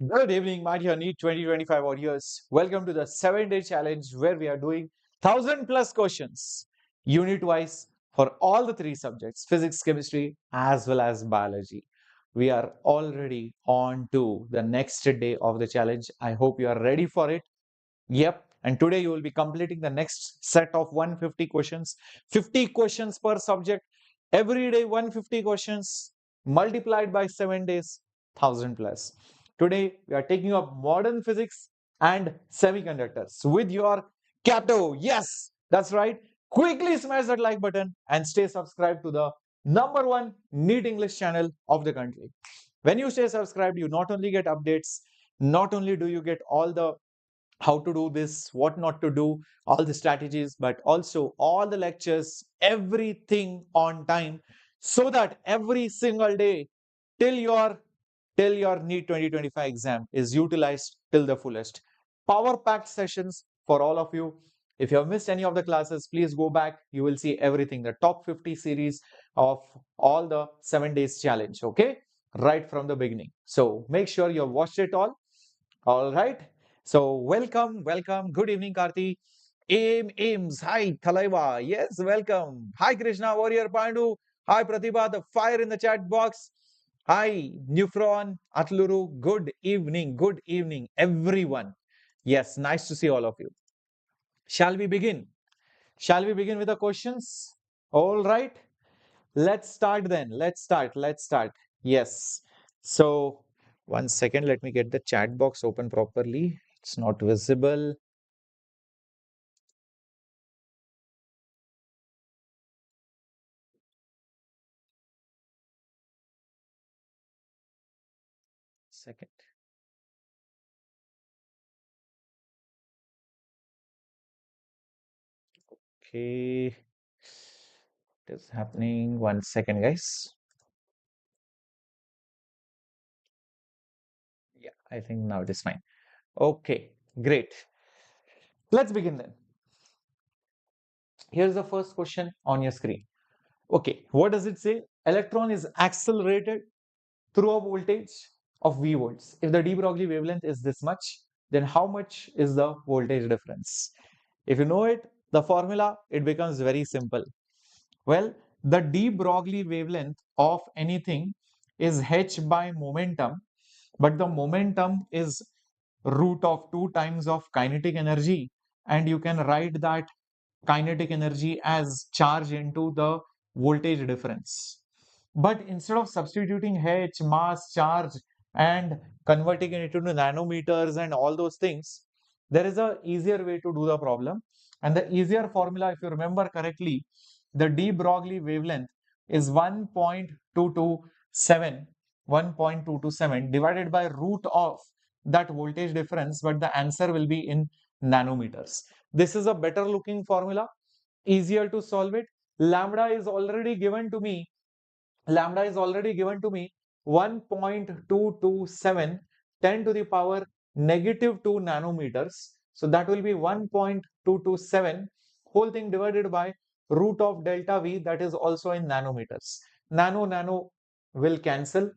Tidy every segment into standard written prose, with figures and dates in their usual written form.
Good evening, my dear NEET 2025 audience. Welcome to the 7-day challenge where we are doing 1000 plus questions unit wise for all the three subjects physics, chemistry, as well as biology. We are already on to the next day of the challenge. I hope you are ready for it. Yep. And today you will be completing the next set of 150 questions, 50 questions per subject. Every day 150 questions multiplied by 7 days, 1000 plus. Today we are taking up modern physics and semiconductors with your capto. Yes, that's right. Quickly smash that like button and stay subscribed to the number one NEET English channel of the country. When you stay subscribed, you not only get updates, not only do you get all the how to do this, what not to do, all the strategies, but also all the lectures, everything on time, so that every single day till your NEET 2025 exam is utilized till the fullest. Power packed sessions for all of you. If you have missed any of the classes, please go back. You will see everything, the top 50 series of all the 7 days challenge. Okay, right from the beginning. So make sure you have watched it all. All right. So welcome. Good evening, Karthi. Ames. Hi, Thalaiva. Yes, welcome. Hi, Krishna, Warrior Pandu. Hi, Pratibha. The fire in the chat box. Hi, Newfron, Atluru. Good evening, everyone. Yes, nice to see all of you. Shall we begin? Shall we begin with the questions? All right. Let's start then. Let's start. Yes. So, one second, let me get the chat box open properly. It's not visible. Second. Okay. It is happening. One second, guys. Yeah, I think now it is fine. Okay, great. Let's begin then. Here's the first question on your screen. Okay, what does it say? Electron is accelerated through a voltage of V volts. If the de Broglie wavelength is this much, then how much is the voltage difference? If you know it, the formula, it becomes very simple. Well, the de Broglie wavelength of anything is h by momentum, but the momentum is root of 2 times of kinetic energy, and you can write that kinetic energy as charge into the voltage difference. But instead of substituting h, mass, charge, and converting it into nanometers and all those things, there is a easier way to do the problem. And the easier formula, if you remember correctly, the de Broglie wavelength is 1.227 divided by root of that voltage difference, but the answer will be in nanometers. This is a better looking formula, easier to solve it. Lambda is already given to me. Lambda is already given to me 1.227 10 to the power negative 2 nanometers. So that will be 1.227 whole thing divided by root of delta V, that is also in nanometers. Nano will cancel.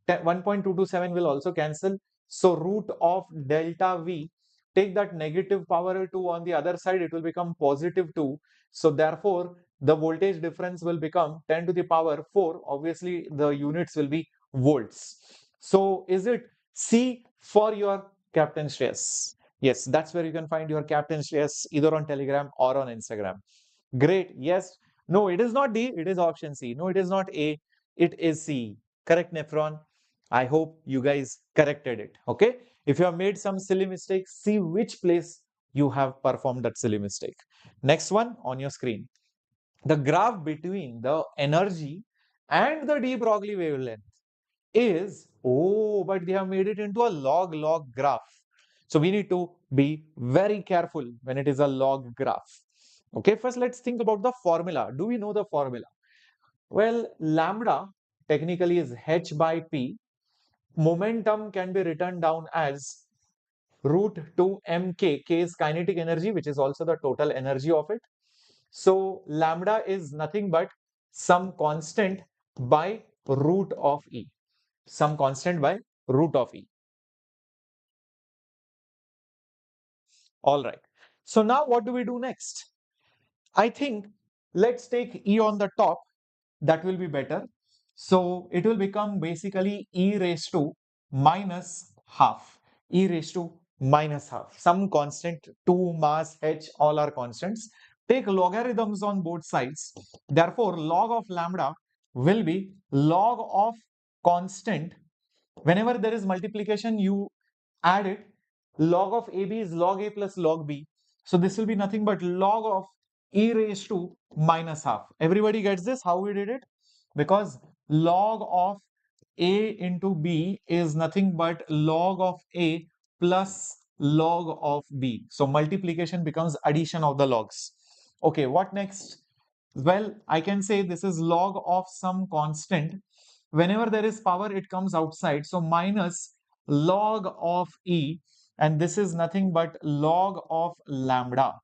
1.227 will also cancel. So root of delta V, take that negative power 2 on the other side, it will become positive 2. So therefore, the voltage difference will become 10 to the power 4. Obviously, the units will be volts. So is it C for your Captain Shreyas? Yes, that's where you can find your Captain Shreyas either on Telegram or on Instagram. Great. Yes. No, it is not D. It is option C. No, it is not A. It is C. Correct, Nephron. I hope you guys corrected it. Okay. If you have made some silly mistakes, see which place you have performed that silly mistake. Next one on your screen. The graph between the energy and the de Broglie wavelength is, oh, but they have made it into a log graph. So we need to be very careful when it is a log graph. Okay, first let's think about the formula. Do we know the formula? Well, lambda technically is h by p. Momentum can be written down as root 2 mk. K is kinetic energy, which is also the total energy of it. So lambda is nothing but some constant by root of E. Some constant by root of E. All right. So now what do we do next? I think let's take E on the top. That will be better. So it will become basically E raised to minus half. E raised to minus half. Some constant, 2, mass, h, all are constants. Take logarithms on both sides. Therefore, log of lambda will be log of constant. Whenever there is multiplication, you add it. Log of AB is log A plus log B. So this will be nothing but log of E raised to minus half. Everybody gets this, how we did it? Because log of A into B is nothing but log of A plus log of B. So multiplication becomes addition of the logs. Okay, what next? Well, I can say this is log of some constant. Whenever there is power, it comes outside. So minus log of E, and this is nothing but log of lambda.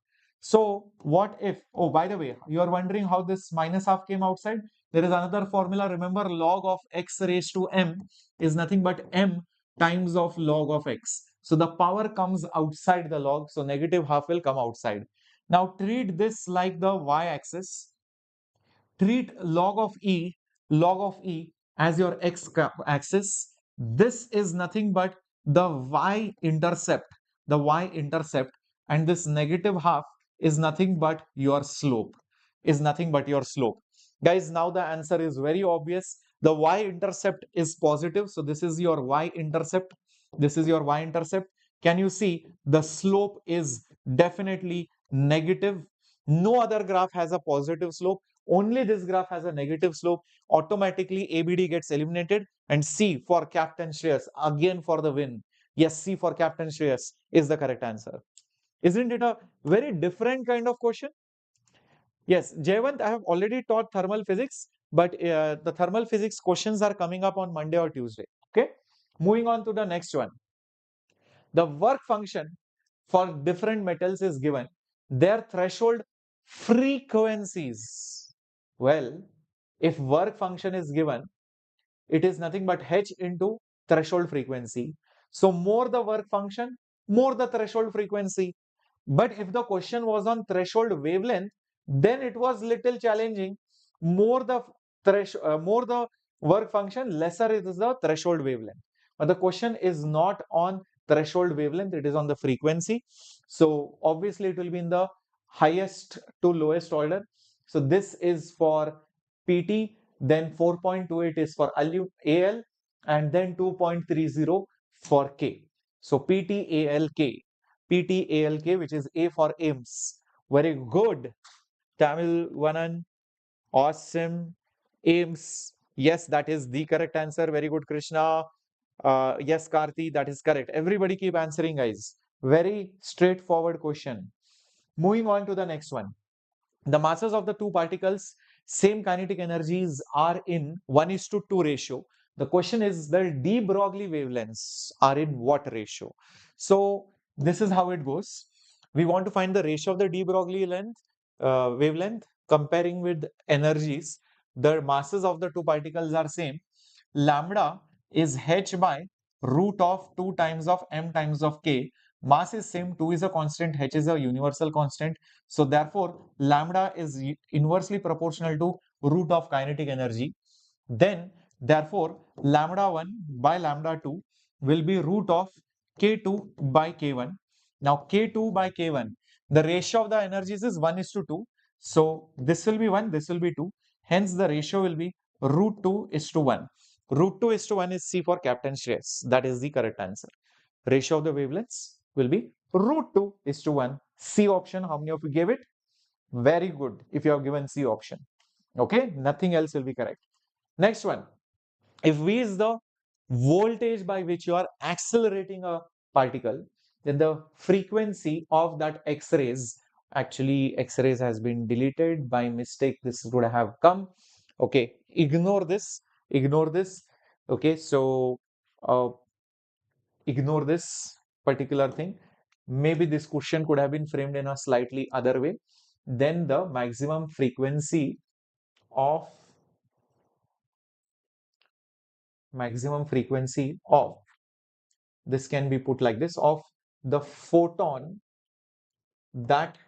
So what if, oh, by the way, you are wondering how this minus half came outside? There is another formula. Remember, log of x raised to m is nothing but m times of log of x. So the power comes outside the log. So negative half will come outside. Now treat this like the y-axis. Treat log of E as your x-axis. This is nothing but the y-intercept, and this negative half is nothing but your slope, Guys, now the answer is very obvious. The y-intercept is positive, so this is your y-intercept. Can you see the slope is definitely negative? No other graph has a positive slope. Only this graph has a negative slope. Automatically ABD gets eliminated, and C for Captain Shreyas again for the win. Yes, C for Captain Shreyas is the correct answer. Isn't it a very different kind of question? Yes, Jayavant, I have already taught thermal physics, but the thermal physics questions are coming up on Monday or Tuesday. Okay, moving on to the next one. The work function for different metals is given. Their threshold frequencies. Well, if work function is given, it is nothing but h into threshold frequency. So more the work function, more the threshold frequency. But if the question was on threshold wavelength, then it was little challenging. More the more the work function, lesser is the threshold wavelength. But the question is not on threshold wavelength, it is on the frequency. So obviously it will be in the highest to lowest order. So this is for PT, then 4.28 is for AL, and then 2.30 for K. So PTALK. PTALK, which is A for AIMS. Very good. Tamil Vanan, awesome. AIMS. Yes, that is the correct answer. Very good, Krishna. Yes, Karthi, that is correct. Everybody keep answering, guys. Very straightforward question. Moving on to the next one. The masses of the two particles, same kinetic energies, are in 1:2 ratio. The question is the de Broglie wavelengths are in what ratio? So this is how it goes. We want to find the ratio of the de Broglie wavelength comparing with energies. The masses of the two particles are same. Lambda is h by root of 2 times of m times of k. Mass is same, 2 is a constant, h is a universal constant. So therefore, lambda is inversely proportional to root of kinetic energy. Then, therefore, lambda 1 by lambda 2 will be root of k2 by k1. Now, k2 by k1, the ratio of the energies is 1:2. So, this will be 1, this will be 2. Hence, the ratio will be root 2:1. Root 2:1 is C for Captain Shreyas. That is the correct answer. Ratio of the wavelengths will be root 2:1. C option, how many of you gave it? Very good if you have given C option. Okay, nothing else will be correct. Next one. If V is the voltage by which you are accelerating a particle, then the frequency of that X-rays, actually X-rays has been deleted by mistake, this would have come. Okay, ignore this. Okay, so ignore this particular thing. Maybe this question could have been framed in a slightly other way. Then the maximum frequency of this can be put like this, of the photon that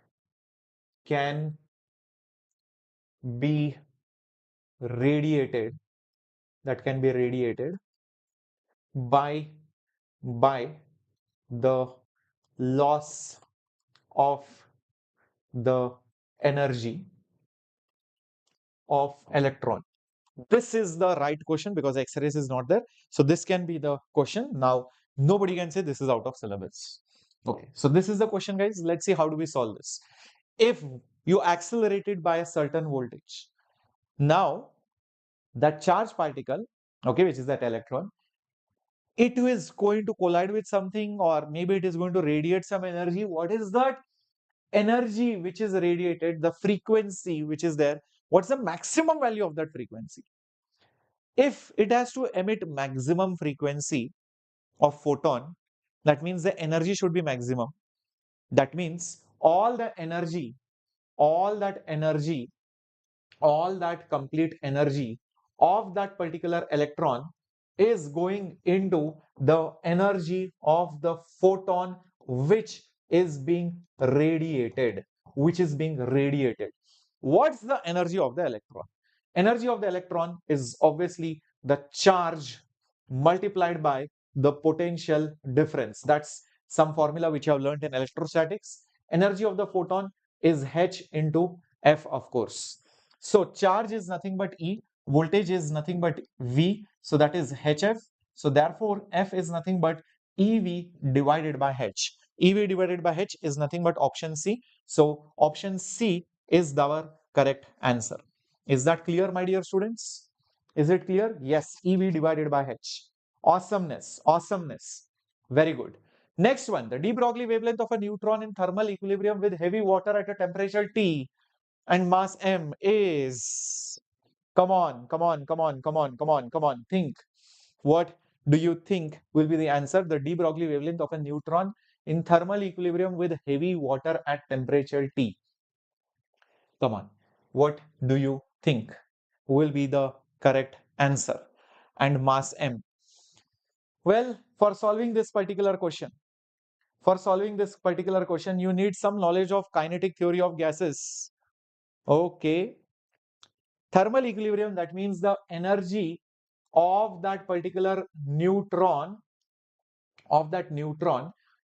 can be radiated, that can be radiated by the loss of the energy of electron. This is the right question because X-rays is not there. So this can be the question. Now, nobody can say this is out of syllabus. Okay, so this is the question, guys. Let's see how do we solve this. If you accelerate it by a certain voltage, now that charged particle, okay, which is that electron, it is going to collide with something, or maybe it is going to radiate some energy. What is that energy which is radiated, the frequency which is there? What's the maximum value of that frequency? If it has to emit maximum frequency of photon, that means the energy should be maximum. That means all the energy, all that energy, all that complete energy of that particular electron is going into the energy of the photon which is being radiated, What's the energy of the electron? Energy of the electron is obviously the charge multiplied by the potential difference. That's some formula which you have learned in electrostatics. Energy of the photon is h into f, of course. So charge is nothing but E, voltage is nothing but V, so that is HF. So therefore, F is nothing but EV divided by H. EV divided by H is nothing but option C. So option C is our correct answer. Is that clear, my dear students? Is it clear? Yes, EV divided by H. Awesomeness, awesomeness. Very good. Next one, the de Broglie wavelength of a neutron in thermal equilibrium with heavy water at a temperature T and mass m is, come on, come on, come on, come on, come on, come on, think. What do you think will be the answer? The de Broglie wavelength of a neutron in thermal equilibrium with heavy water at temperature T. Come on, what do you think will be the correct answer? And mass m. Well, for solving this particular question, you need some knowledge of kinetic theory of gases. Okay, thermal equilibrium, that means the energy of that particular neutron,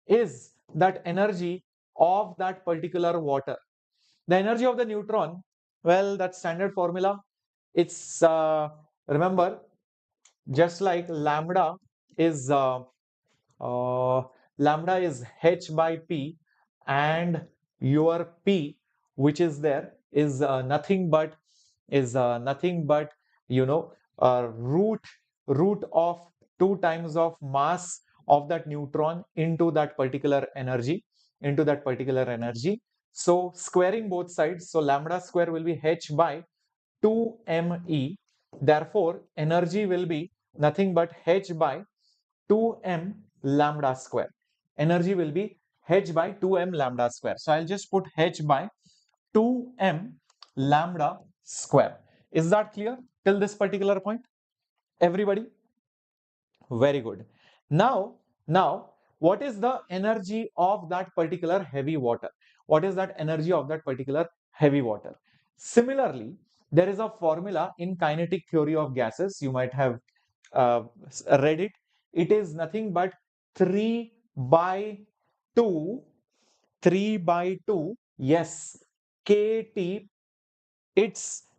is that energy of that particular water. The energy of the neutron, well, that standard formula, it's remember, just like is uh, lambda is h by p, and your p which is there is nothing but you know root of 2 times of mass of that neutron into that particular energy, so squaring both sides, so lambda square will be h by 2me. Therefore energy will be nothing but h by 2m lambda square. Energy will be h by 2m lambda square. So I'll just put h by 2m lambda square. Is that clear till this particular point? Everybody? Very good. Now, what is the energy of that particular heavy water? What is that energy of that particular heavy water? Similarly, there is a formula in kinetic theory of gases. You might have uh, read it. It is nothing but 3 by 2, yes, kT.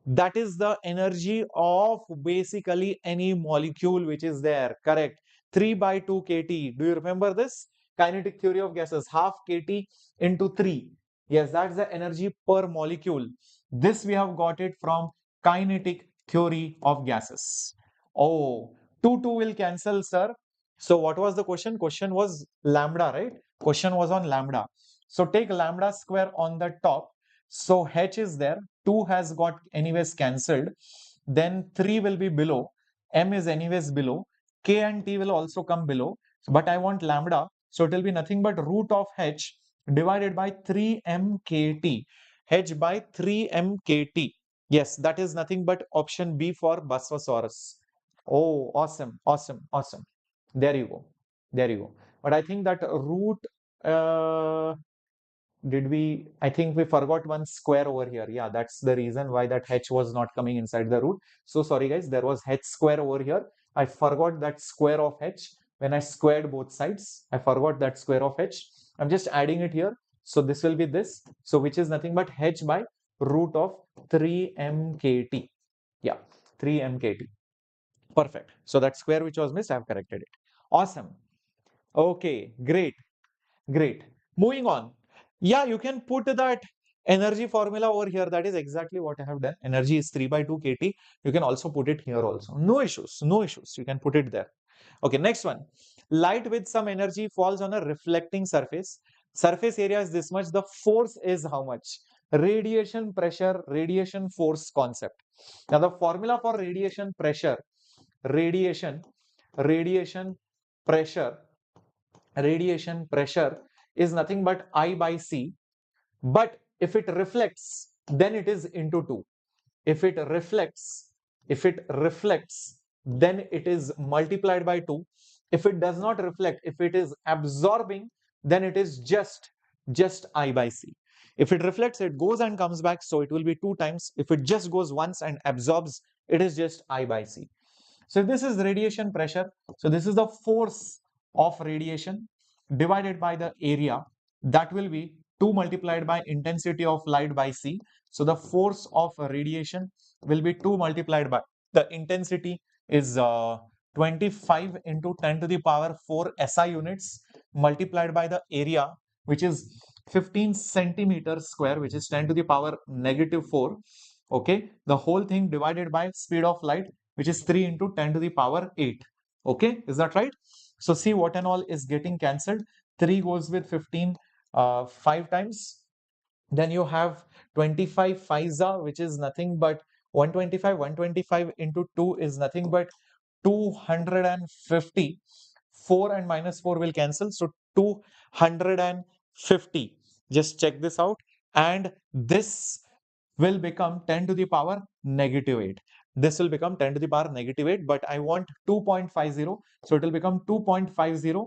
That is the energy of basically any molecule which is there, correct? 3 by 2 kT. Do you remember this? Kinetic theory of gases, half kT into 3. Yes, that's the energy per molecule. This we have got it from kinetic theory of gases. Oh, 2 will cancel, sir. So what was the question? Question was lambda, right? Question was on lambda. So take lambda square on the top. So h is there, 2 has got anyways cancelled, then 3 will be below, m is anyways below, k and t will also come below, but I want lambda, so it will be nothing but root of h divided by 3mkt, h by 3mkt. Yes, that is nothing but option B for Bosphorus. Oh, awesome, awesome, awesome. There you go. There you go. But I think that root, uh, Did we, I think we forgot one square over here. Yeah, that's the reason why that h was not coming inside the root. So sorry guys, there was h square over here. I forgot that square of h when I squared both sides. I forgot that square of h. I'm just adding it here. So this will be this. So which is nothing but h by root of 3mkt. Yeah, 3mkt. Perfect. So that square which was missed, I've corrected it. Awesome. Okay, great. Great. Moving on. Yeah, you can put that energy formula over here. That is exactly what I have done. Energy is 3 by 2 kT. You can also put it here also. No issues. No issues. You can put it there. Okay, next one. Light with some energy falls on a reflecting surface. Surface area is this much. The force is how much? Radiation pressure, radiation force concept. Now, the formula for radiation pressure, radiation, radiation pressure, radiation pressure is nothing but I by C. But if it reflects, then it is into 2. If it reflects, then it is multiplied by 2. If it does not reflect, if it is absorbing, then it is just I by C. If it reflects, it goes and comes back, so it will be 2 times. If it just goes once and absorbs, it is just I by C. So if this is radiation pressure, so this is the force of radiation divided by the area, that will be 2 multiplied by intensity of light by C. So the force of radiation will be 2 multiplied by the intensity is 25 into 10 to the power 4 SI units multiplied by the area, which is 15 centimeters square, which is 10 to the power negative 4. Okay, the whole thing divided by speed of light, which is 3 into 10 to the power 8. Okay, is that right? So see what and all is getting cancelled. 3 goes with 15 5 times. Then you have 25 5 which is nothing but 125. 125 into 2 is nothing but 250. 4 and minus 4 will cancel. So 250. Just check this out. And this will become 10 to the power negative 8. This will become 10 to the power negative 8, but I want 2.50. So it will become 2.50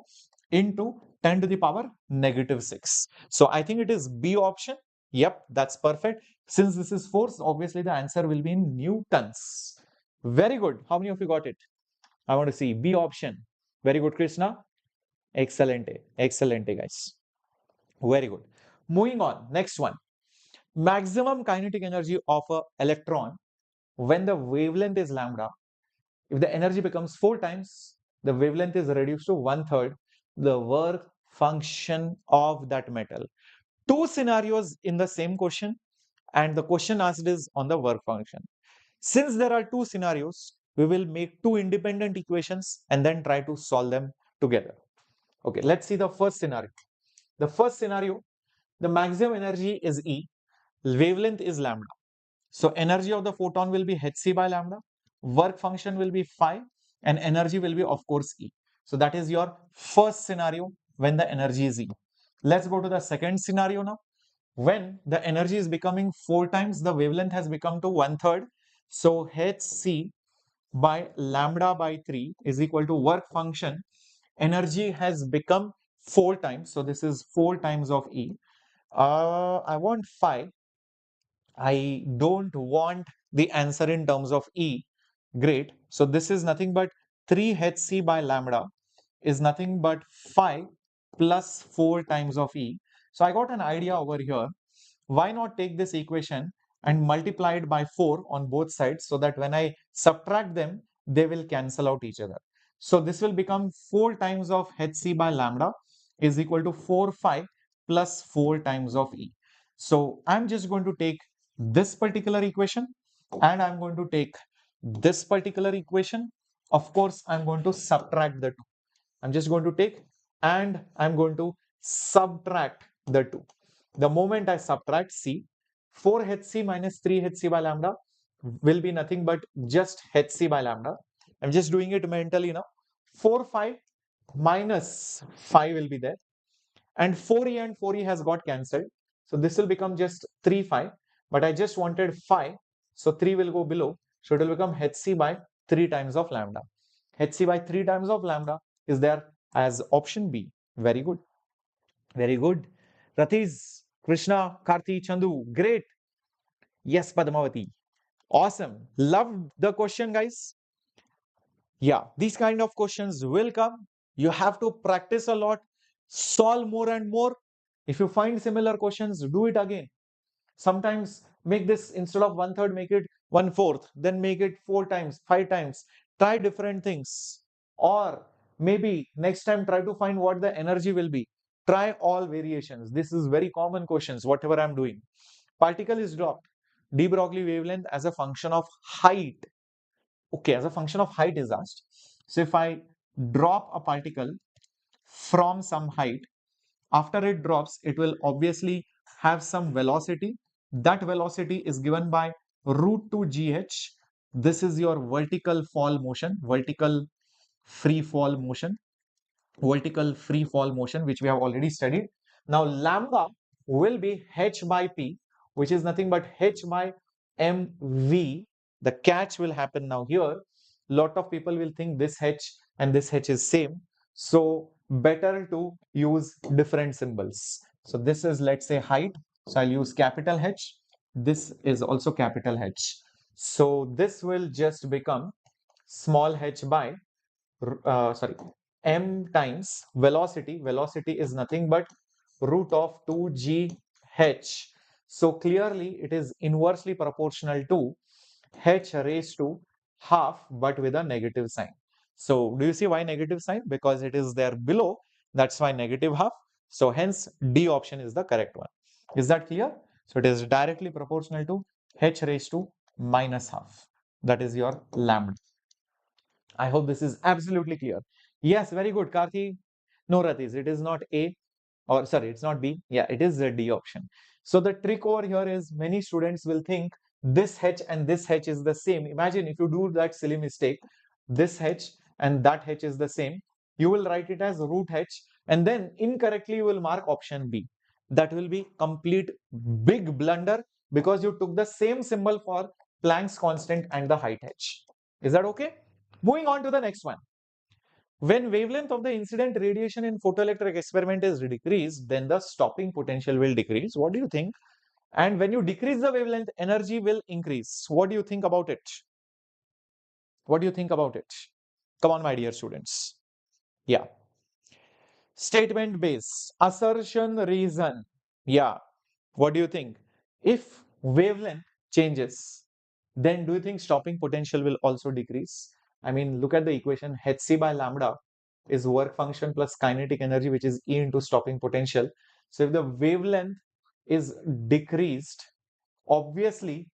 into 10 to the power negative 6. So I think it is B option. Yep, that's perfect. Since this is force, obviously the answer will be in newtons. Very good. How many of you got it? I want to see B option. Very good, Krishna. Excellent. Excellent, guys. Very good. Moving on. Next one. Maximum kinetic energy of an electron when the wavelength is lambda. If the energy becomes 4 times, the wavelength is reduced to 1/3 the work function of that metal. Two scenarios in the same question, and the question asked is on the work function. Since there are two scenarios, we will make two independent equations and then try to solve them together. Okay, let's see the first scenario. The first scenario, the maximum energy is E, wavelength is lambda. So energy of the photon will be hc by lambda, work function will be phi, and energy will be of course E. So that is your first scenario when the energy is E. Let's go to the second scenario now. When the energy is becoming 4 times, the wavelength has become to 1/3. So hc by lambda by 3 is equal to work function. Energy has become 4 times. So this is 4 times of E. I want phi. I don't want the answer in terms of E. Great. So this is nothing but 3hc by lambda is nothing but phi plus 4 times of E. So I got an idea over here. Why not take this equation and multiply it by 4 on both sides so that when I subtract them, they will cancel out each other. So this will become 4 times of hc by lambda is equal to 4 phi plus 4 times of E. So I'm just going to take this particular equation and I'm going to take this particular equation. Of course, I'm going to subtract the two. I'm just going to take and I'm going to subtract the two. The moment I subtract, see, 4hc minus 3hc by lambda will be nothing but just hc by lambda. I'm just doing it mentally now. 4 phi minus phi will be there. And 4e and 4e has got cancelled. So this will become just 3 phi. But I just wanted phi. So 3 will go below. So it will become hc by 3 times of lambda. hc by 3 times of lambda is there as option B. Very good. Very good. Ratiz, Krishna, Karthi, Chandu. Great. Yes, Padmavati. Awesome. Loved the question, guys. Yeah, these kind of questions will come. You have to practice a lot, solve more and more. If you find similar questions, do it again. Sometimes make this instead of one third, make it one fourth, then make it 4 times, 5 times. Try different things. Or maybe next time try to find what the energy will be. Try all variations. This is very common questions, whatever I'm doing. Particle is dropped. De Broglie wavelength as a function of height. Okay, as a function of height is asked. So if I drop a particle from some height, after it drops, it will obviously have some velocity. That velocity is given by root 2 gh. This is your vertical fall motion, vertical free fall motion, which we have already studied. Now lambda will be h by p, which is nothing but h by mv. The catch will happen now here. Lot of people will think this h and this h is same. So better to use different symbols. So this is, let's say, height. So I'll use capital H. This is also capital H. So this will just become small h by sorry, m times velocity. Velocity is nothing but root of 2gh. So clearly it is inversely proportional to h raised to half, but with a negative sign. So do you see why negative sign? Because it is there below. That's why negative half. So hence D option is the correct one. Is that clear? So it is directly proportional to h raised to minus half. That is your lambda. I hope this is absolutely clear. Yes, very good, Karthi. No, Ratish, it is not A, or sorry, it's not B. Yeah, it is the D option. So the trick over here is many students will think this H and this H is the same. Imagine if you do that silly mistake, this H and that H is the same. You will write it as root H and then incorrectly you will mark option B. That will be complete big blunder because you took the same symbol for Planck's constant and the height H. Is that okay? Moving on to the next one. When wavelength of the incident radiation in photoelectric experiment is decreased, then the stopping potential will decrease. What do you think? And when you decrease the wavelength, energy will increase. What do you think about it? What do you think about it? Come on, my dear students. Yeah. Statement base, assertion, reason. Yeah. What do you think? If wavelength changes, then do you think stopping potential will also decrease? I mean, look at the equation. Hc by lambda is work function plus kinetic energy, which is E into stopping potential. So if the wavelength is decreased, obviously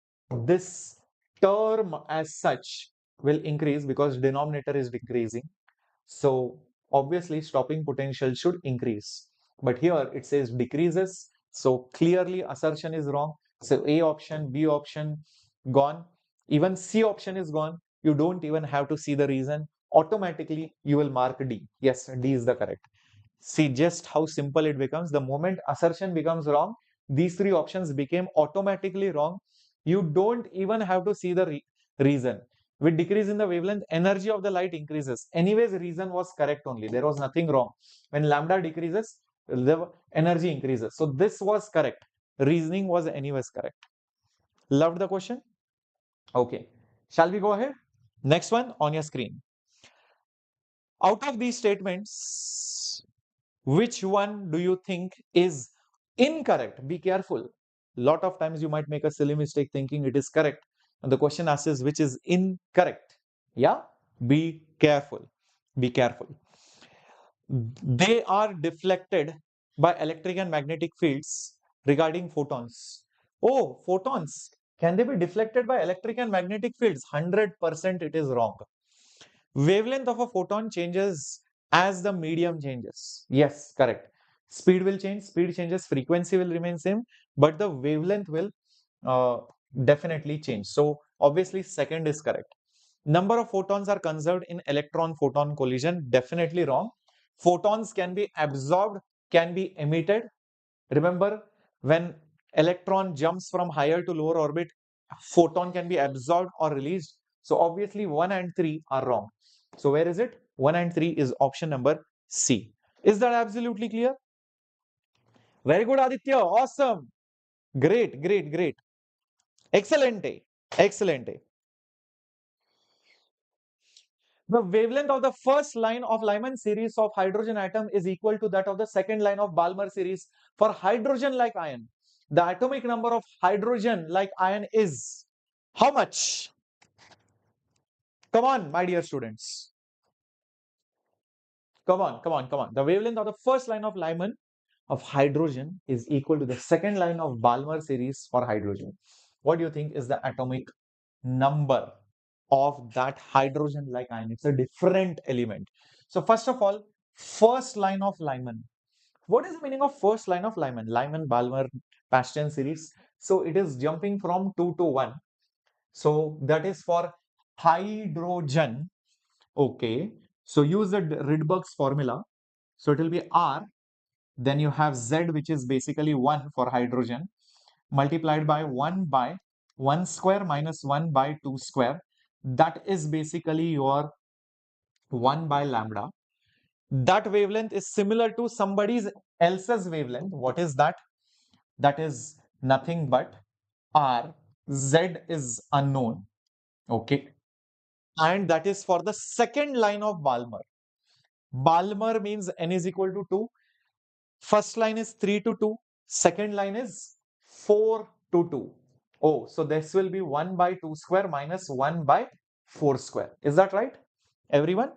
this term as such will increase because denominator is decreasing. So obviously stopping potential should increase. But here it says decreases. So clearly assertion is wrong. So A option, B option gone. Even C option is gone. You don't even have to see the reason. Automatically you will mark D. Yes, D is the correct. See just how simple it becomes. The moment assertion becomes wrong, these three options became automatically wrong. You don't even have to see the reason. With decrease in the wavelength, energy of the light increases. Anyways, reason was correct only. There was nothing wrong. When lambda decreases, the energy increases. So this was correct. Reasoning was anyways correct. Loved the question? Okay. Shall we go ahead? Next one on your screen. Out of these statements, which one do you think is incorrect? Be careful. Lot of times you might make a silly mistake thinking it is correct. And the question asks is which is incorrect. Yeah? Be careful. Be careful. They are deflected by electric and magnetic fields regarding photons. Oh, photons. Can they be deflected by electric and magnetic fields? 100% it is wrong. Wavelength of a photon changes as the medium changes. Yes, correct. Speed will change, speed changes, frequency will remain same, but the wavelength will definitely change. So obviously second is correct. Number of photons are conserved in electron-photon collision. Definitely wrong. Photons can be absorbed, can be emitted. Remember, when electron jumps from higher to lower orbit, photon can be absorbed or released. So obviously 1 and 3 are wrong. So where is it? 1 and 3 is option number C. Is that absolutely clear? Very good, Aditya. Awesome. Great, great, great. Excelente. Excelente. The wavelength of the first line of Lyman series of hydrogen atom is equal to that of the second line of Balmer series for hydrogen-like ion. The atomic number of hydrogen-like ion is how much? Come on, my dear students. Come on, come on, come on. The wavelength of the first line of Lyman of hydrogen is equal to the second line of Balmer series for hydrogen. What do you think is the atomic number of that hydrogen like ion? It's a different element. So first of all, first line of Lyman. What is the meaning of first line of Lyman? Lyman, Balmer, Bastian series. So it is jumping from 2 to 1. So that is for hydrogen. Okay. So use the Rydberg's formula. So it will be R. Then you have Z, which is basically 1 for hydrogen, multiplied by 1 square minus 1 by 2 square. That is basically your 1 by lambda. That wavelength is similar to somebody's else's wavelength. What is that? That is nothing but R. Z is unknown. Okay. And that is for the second line of Balmer. Balmer means n is equal to 2. First line is 3 to 2. Second line is 4 to 2. Oh, so this will be 1 by 2 square minus 1 by 4 square. Is that right? Everyone?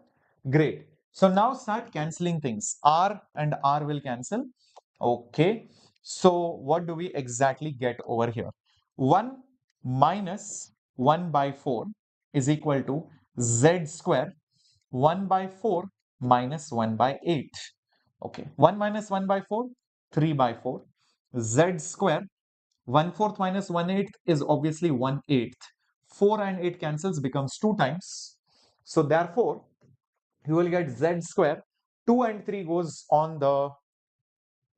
Great. So now start cancelling things. R and R will cancel. Okay. So what do we exactly get over here? 1 minus 1 by 4 is equal to Z square 1 by 4 minus 1 by 8. Okay. 1 minus 1 by 4, 3 by 4. Z square 1/4 minus 1/8 is obviously 1/8. 4 and 8 cancels, becomes 2 times. So therefore, you will get Z square. 2 and 3 goes on the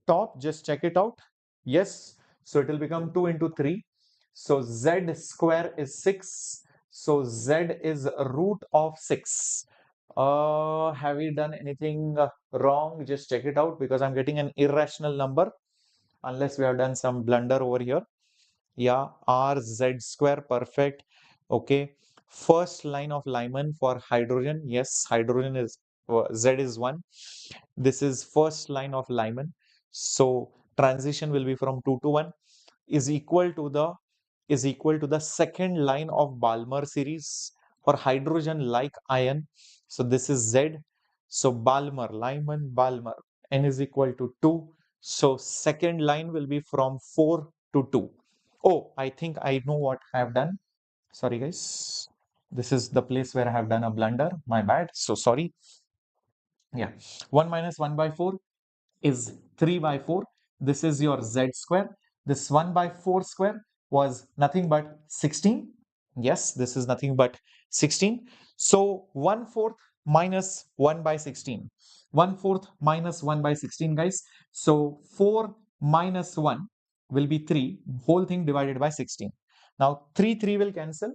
top. Just check it out. Yes. So it will become 2 into 3. So Z square is 6. So Z is root of 6. Have we done anything wrong? Just check it out, because I'm getting an irrational number, unless we have done some blunder over here. Yeah, R Z square, perfect. Okay. First line of Lyman for hydrogen. Yes, hydrogen is Z is 1. This is first line of Lyman. So transition will be from 2 to 1 is equal to the second line of Balmer series for hydrogen like ion. So this is Z. So Balmer, Lyman, Balmer, n is equal to 2. So second line will be from 4 to 2. Oh, I think I know what I have done. Sorry, guys. This is the place where I have done a blunder. My bad. So sorry. Yeah. 1 minus 1 by 4 is 3 by 4. This is your Z square. This 1 by 4 square was nothing but 16. Yes, this is nothing but 16. So 1/4 minus 1 by 16. 1/4 minus 1 by 16, guys. So 4 minus 1 will be 3. Whole thing divided by 16. Now 3 will cancel,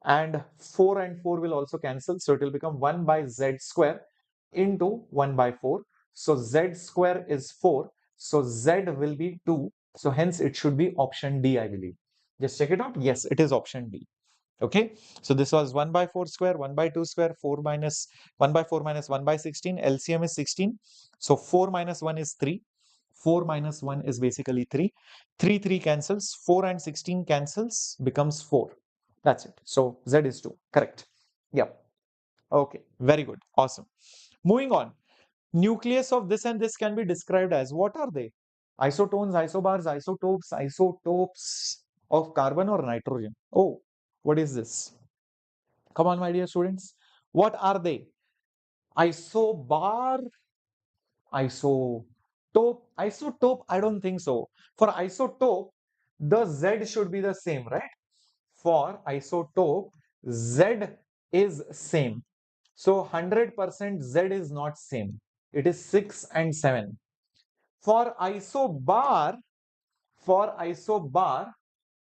and 4 and 4 will also cancel. So it will become 1 by Z square into 1 by 4. So Z square is 4. So Z will be 2. So hence it should be option D, I believe. Just check it out. Yes, it is option D. Okay. So this was 1 by 4 square, 1 by 2 square, 4 minus 1 by 4 minus 1 by 16. LCM is 16. So 4 minus 1 is 3. 4 minus 1 is basically 3. 3 cancels. 4 and 16 cancels, becomes 4. That's it. So Z is 2. Correct. Yep. Okay. Very good. Awesome. Moving on. Nucleus of this and this can be described as, what are they? Isotones, isobars, isotopes of carbon or nitrogen. Oh, what is this? Come on, my dear students. What are they? Isobar, isotope, I don't think so. For isotope, the Z should be the same, right? For isotope, Z is same. So 100% Z is not same. It is 6 and 7. For isobar,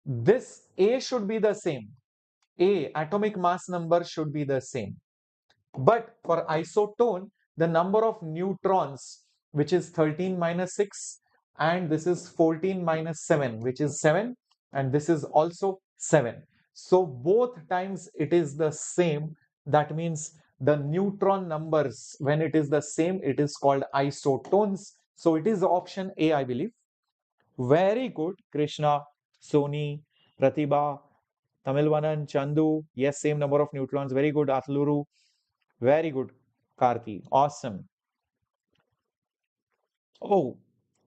this A should be the same. A, atomic mass number, should be the same. But for isotone, the number of neutrons, which is 13 minus 6, and this is 14 minus 7, which is 7, and this is also 7. So both times it is the same. That means the neutron numbers, when it is the same, it is called isotones. So it is option A, I believe. Very good, Krishna, Sony, Pratibha, Tamilvanan, Chandu. Yes, same number of neutrons. Very good, Atluru. Very good, Karthi. Awesome. Oh,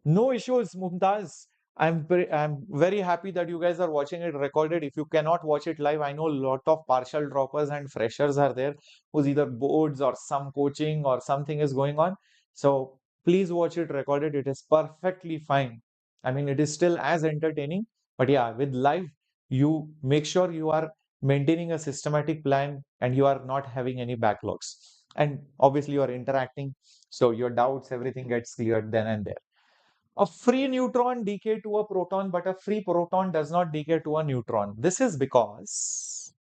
no issues, Mumtaz. I'm very happy that you guys are watching it recorded. If you cannot watch it live, I know a lot of partial droppers and freshers are there who's either boards or some coaching or something is going on. So please watch it recorded. It is perfectly fine. I mean, it is still as entertaining, but yeah, with live, you make sure you are maintaining a systematic plan and you are not having any backlogs. And obviously, you are interacting, so your doubts, everything gets cleared then and there. A free neutron decay to a proton, but a free proton does not decay to a neutron. This is because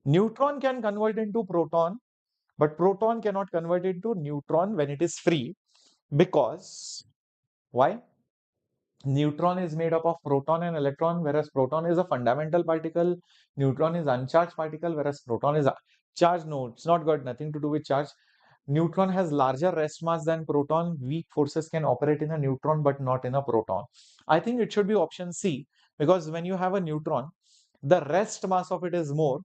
neutron can convert into proton, but proton cannot convert into neutron when it is free. Because why? Neutron is made up of proton and electron, whereas proton is a fundamental particle. Neutron is uncharged particle, whereas proton is a charged. No, it's not got nothing to do with charge. Neutron has larger rest mass than proton. Weak forces can operate in a neutron but not in a proton. I think it should be option C, because when you have a neutron, the rest mass of it is more.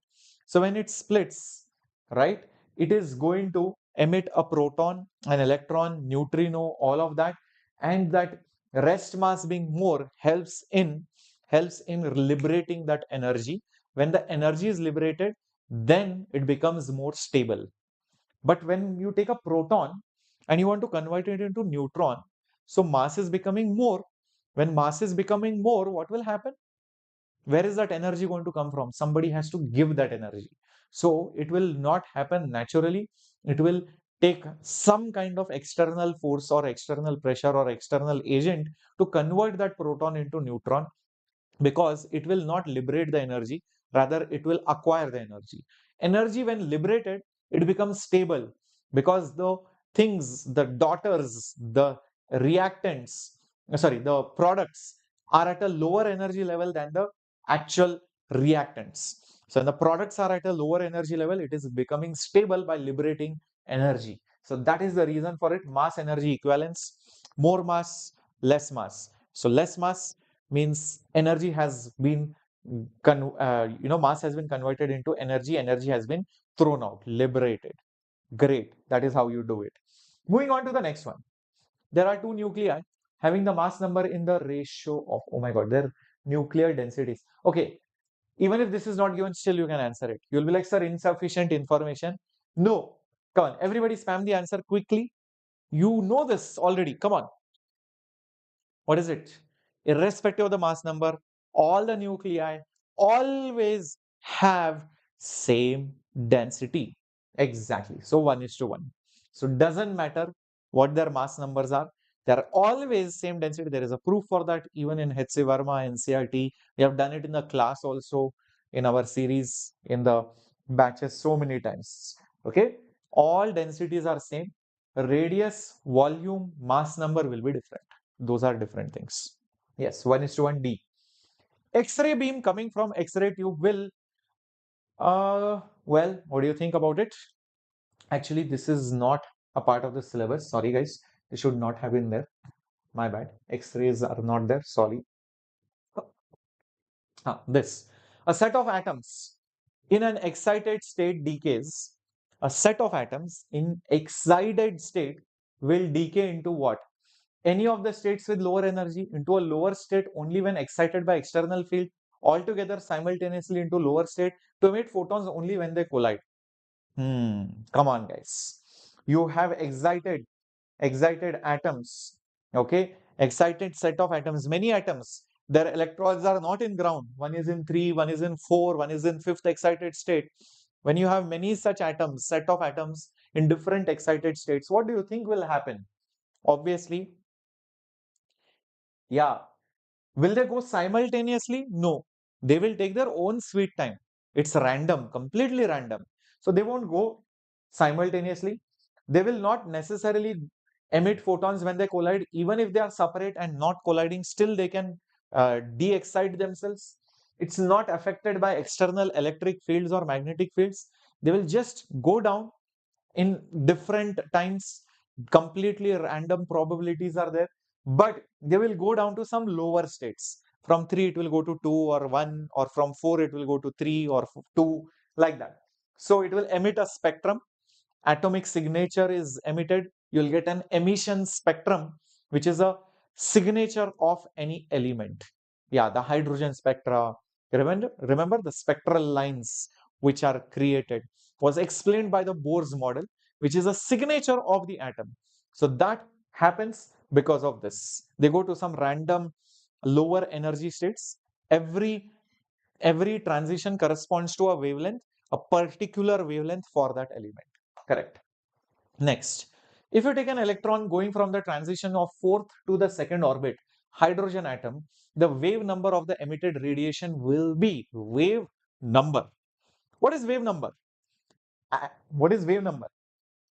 So when it splits, right, it is going to emit a proton, an electron, neutrino, all of that. And that rest mass being more helps in liberating that energy. When the energy is liberated, then it becomes more stable. But when you take a proton and you want to convert it into neutron, so mass is becoming more. When mass is becoming more, what will happen? Where is that energy going to come from? Somebody has to give that energy. So it will not happen naturally. It will take some kind of external force or external pressure or external agent to convert that proton into neutron, because it will not liberate the energy, rather it will acquire the energy. Energy, when liberated, it becomes stable, because the things, the daughters, the reactants, the products are at a lower energy level than the actual reactants. So when the products are at a lower energy level, it is becoming stable by liberating energy. So that is the reason for it. Mass energy equivalence: more mass, less mass. So less mass means energy has been mass has been converted into energy. Energy has been thrown out, liberated. Great. That is how you do it. Moving on to the next one. There are two nuclei having the mass number in the ratio of, oh my god, their nuclear densities. Okay, even if this is not given, still you can answer it. You'll be like, sir, insufficient information. No, come on, everybody spam the answer quickly. You know this already. Come on. What is it? Irrespective of the mass number, all the nuclei always have same density. Exactly. So 1:1. So it doesn't matter what their mass numbers are. They are always same density. There is a proof for that even in HC Verma, NCRT. We have done it in the class also, in our series, in the batches, so many times. Okay. All densities are same. Radius, volume, mass number will be different. Those are different things. Yes, 1:1 D. X-ray beam coming from X-ray tube will, well, what do you think about it? Actually, this is not a part of the syllabus. Sorry, guys. It should not have been there. My bad. X-rays are not there. Sorry. This. A set of atoms in an excited state decays. A set of atoms in excited state will decay into what? Any of the states with lower energy into a lower state only when excited by external field, altogether simultaneously into lower state to emit photons only when they collide. Come on, guys. You have excited atoms. Okay, excited set of atoms, many atoms. Their electrons are not in ground. One is in 3, one is in 4, one is in 5th excited state. When you have many such atoms, set of atoms in different excited states, what do you think will happen? Obviously, yeah. Will they go simultaneously? No. They will take their own sweet time. It's random, completely random. So they won't go simultaneously. They will not necessarily emit photons when they collide. Even if they are separate and not colliding, still they can de-excite themselves. It's not affected by external electric fields or magnetic fields. They will just go down in different times. Completely random probabilities are there, but they will go down to some lower states. From 3 it will go to 2 or 1, or from 4 it will go to 3 or 2, like that. So it will emit a spectrum. Atomic signature is emitted. You'll get an emission spectrum, which is a signature of any element. Yeah, the hydrogen spectra. Remember the spectral lines which are created was explained by the Bohr's model, which is a signature of the atom. So that happens because of this. They go to some random lower energy states. Every transition corresponds to a wavelength, a particular wavelength for that element. Correct. Next, if you take an electron going from the transition of fourth to the second orbit, hydrogen atom, the wave number of the emitted radiation will be wave number. What is wave number? What is wave number?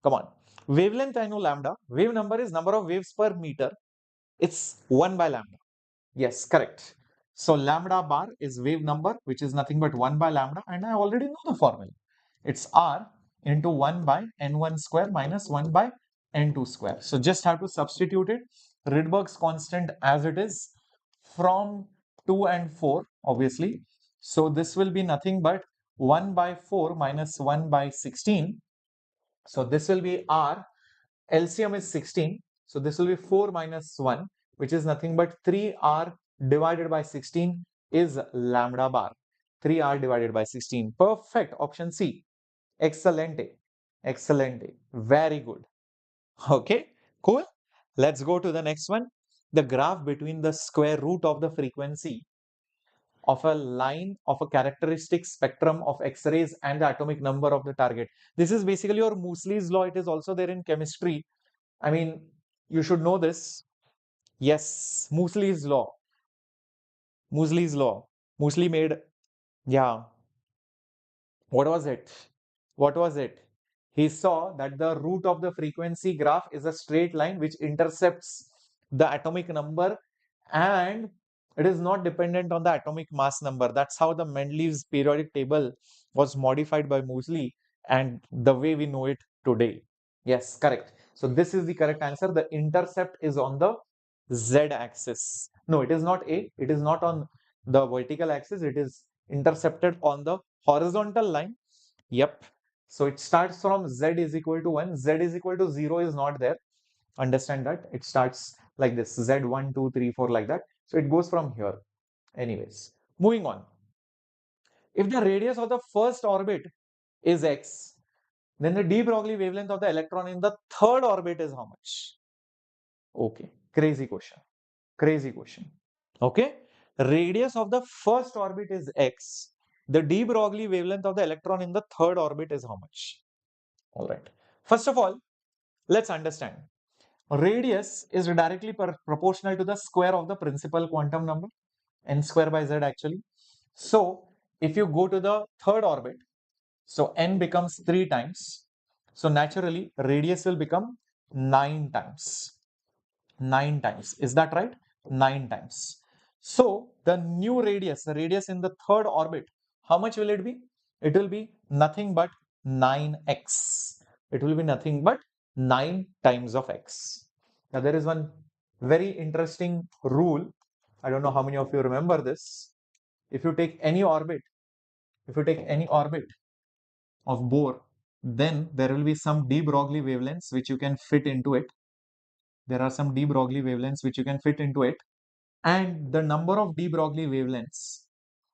Come on. Wavelength, I know lambda. Wave number is number of waves per meter. It's 1 by lambda. Yes, correct. So lambda bar is wave number, which is nothing but 1 by lambda, and I already know the formula. It's R into 1 by n1 square minus 1 by n2 square. So just have to substitute it. Rydberg's constant as it is from 2 and 4, obviously. So this will be nothing but 1 by 4 minus 1 by 16. So this will be R. LCM is 16. So this will be 4 minus 1, which is nothing but 3R divided by 16 is lambda bar. 3R divided by 16. Perfect. Option C. Excelente. Excelente. Very good. Okay, cool. Let's go to the next one. The graph between the square root of the frequency of a line of a characteristic spectrum of X-rays and the atomic number of the target. This is basically your Moseley's law. It is also there in chemistry. I mean, you should know this. Yes, Moseley's law. Moseley's law. Moseley made, yeah. What was it? What was it? He saw that the root of the frequency graph is a straight line which intercepts the atomic number, and it is not dependent on the atomic mass number. That's how the Mendeleev's periodic table was modified by Moseley and the way we know it today. Yes, correct. So this is the correct answer. The intercept is on the Z axis. No, it is not A. It is not on the vertical axis. It is intercepted on the horizontal line. Yep. So it starts from Z is equal to 1. Z is equal to 0 is not there. Understand that. It starts like this. Z 1, 2, 3, 4 like that. So it goes from here. Anyways, moving on. If the radius of the first orbit is X, then the de Broglie wavelength of the electron in the third orbit is how much? Okay. Crazy question. Crazy question. Okay. Radius of the first orbit is X. The de Broglie wavelength of the electron in the third orbit is how much? All right. First of all, let's understand. Radius is directly proportional to the square of the principal quantum number, n square by z actually. So if you go to the third orbit, so n becomes 3 times. So naturally, radius will become 9 times. 9 times. Is that right? 9 times. So the new radius, the radius in the third orbit, how much will it be? It will be nothing but 9x. It will be nothing but 9 times of x. Now there is one very interesting rule. I don't know how many of you remember this. If you take any orbit, of Bohr, then there will be some de Broglie wavelengths which you can fit into it. There are some de Broglie wavelengths which you can fit into it, and the number of de Broglie wavelengths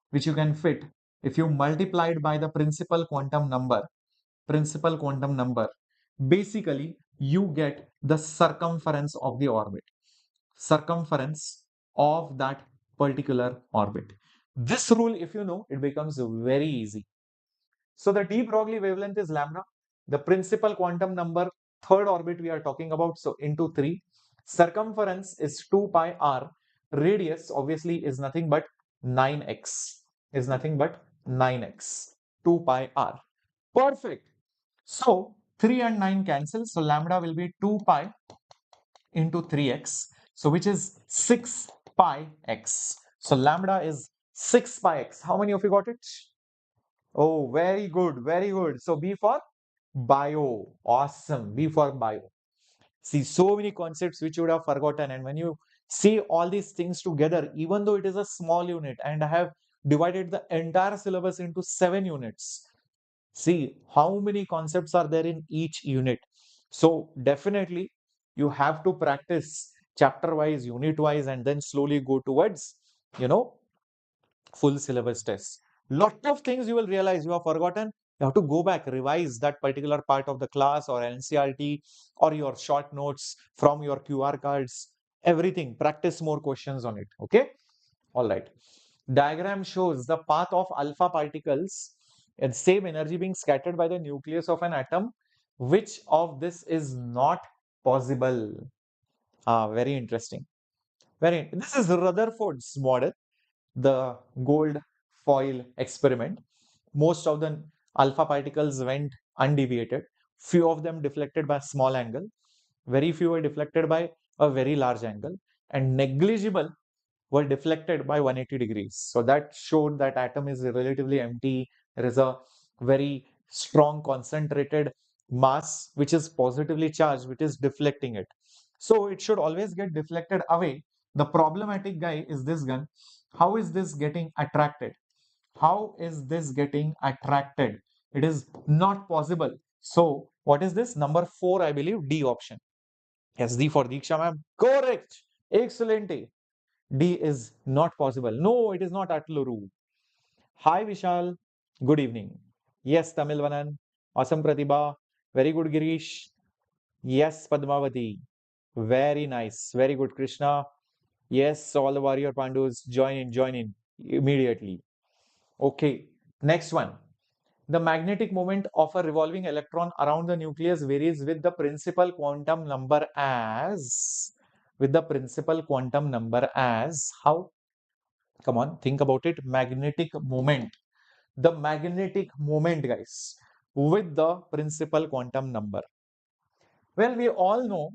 which you can fit, if you multiply it by the principal quantum number, basically you get the circumference of the orbit, circumference of that particular orbit. This rule, if you know, it becomes very easy. So the de Broglie wavelength is lambda. The principal quantum number, third orbit we are talking about, so into 3. Circumference is 2 pi r. Radius obviously is nothing but 9x. Is nothing but 9x. 2 pi r. Perfect. So 3 and 9 cancel. So lambda will be 2 pi into 3x. So which is 6 pi x. So lambda is 6 pi x. How many of you got it? Oh, very good, very good. So B for bio. Awesome. B for bio. See, so many concepts which you would have forgotten. And when you see all these things together, even though it is a small unit and I have divided the entire syllabus into 7 units, see how many concepts are there in each unit. So definitely you have to practice chapter wise, unit wise, and then slowly go towards, full syllabus tests. Lot of things you will realize you have forgotten. You have to go back, revise that particular part of the class or NCRT or your short notes from your QR cards, everything. Practice more questions on it. Okay. All right. Diagram shows the path of alpha particles and same energy being scattered by the nucleus of an atom. Which of this is not possible? Very interesting. This is Rutherford's model, the gold foil experiment. Most of the alpha particles went undeviated. Few of them deflected by a small angle. Very few were deflected by a very large angle. And negligible were deflected by 180 degrees. So that showed that atom is relatively empty. There is a very strong concentrated mass which is positively charged, which is deflecting it. So it should always get deflected away. The problematic guy is this gun. How is this getting attracted? How is this getting attracted? It is not possible. So what is this? Number 4, I believe, D option. Yes, D for Diksha ma'am. Correct. Excellent. D is not possible. No, it is not Atluru. Hi Vishal. Good evening. Yes, Tamil Vanan. Awesome Pratibha. Very good Girish. Yes, Padmavati. Very nice. Very good Krishna. Yes, all the warrior Pandus. Join in immediately. Okay. Next one. The magnetic moment of a revolving electron around the nucleus varies with the principal quantum number as how? Come on, think about it. Magnetic moment. The magnetic moment, guys, with the principal quantum number. Well, we all know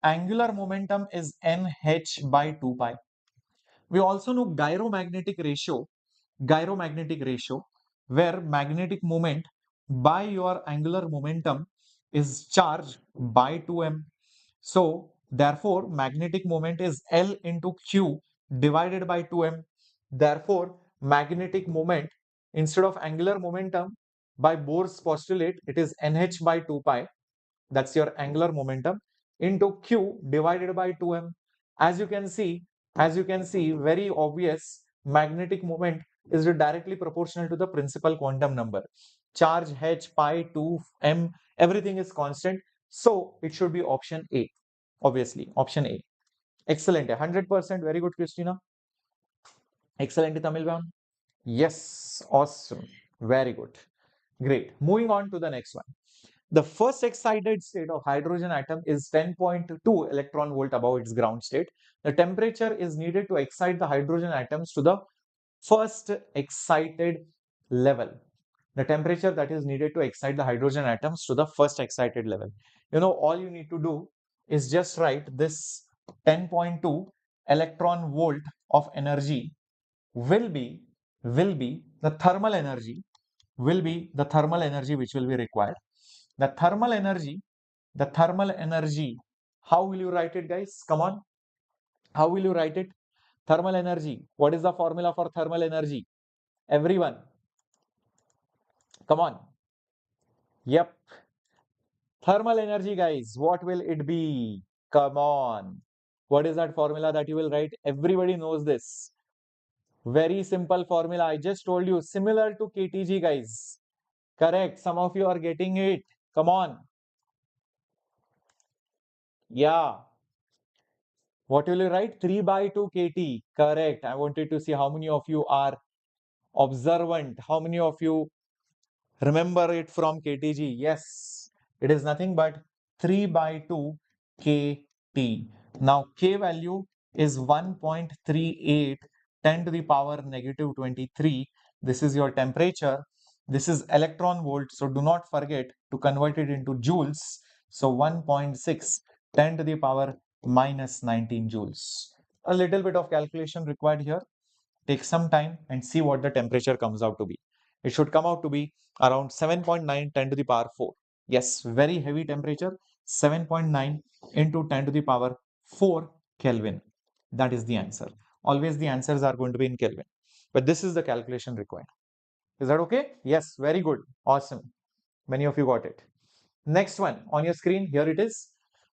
angular momentum is nh by 2 pi. We also know gyromagnetic ratio, where magnetic moment by your angular momentum is charged by 2m. So, therefore, magnetic moment is L into Q divided by 2m. Therefore, magnetic moment instead of angular momentum by Bohr's postulate, it is nh by 2 pi. That's your angular momentum into Q divided by 2m. As you can see, very obvious, magnetic moment is directly proportional to the principal quantum number. Charge h pi 2m, everything is constant. So it should be option A. Obviously, option A. Excellent. 100%. Very good, Christina. Excellent, Tamil. Yes. Awesome. Very good. Great. Moving on to the next one. The first excited state of hydrogen atom is 10.2 electron volt above its ground state. The temperature is needed to excite the hydrogen atoms to the first excited level. The temperature that is needed to excite the hydrogen atoms to the first excited level. All you need to do is just write this 10.2 electron volt of energy will be the thermal energy which will be required. The thermal energy, how will you write it, guys? Come on. How will you write it? Thermal energy. What is the formula for thermal energy? Everyone. Come on. Yep. Thermal energy, guys. What will it be? Come on. What is that formula that you will write? Everybody knows this. Very simple formula. I just told you. Similar to KTG, guys. Correct. Some of you are getting it. Come on. Yeah. What will you write? 3 by 2 kT. Correct. I wanted to see how many of you are observant. How many of you remember it from KTG? Yes. It is nothing but 3 by 2 kT. Now, K value is 1.38 10 to the power negative 23. This is your temperature. This is electron volt. So, do not forget to convert it into joules. So, 1.6 10 to the power minus 19 joules. A little bit of calculation required here. Take some time and see what the temperature comes out to be. It should come out to be around 7.9 10 to the power 4. Yes, very heavy temperature, 7.9 into 10 to the power 4 Kelvin. That is the answer. Always the answers are going to be in Kelvin. But this is the calculation required. Is that okay? Yes, very good. Awesome. Many of you got it. Next one on your screen, here it is.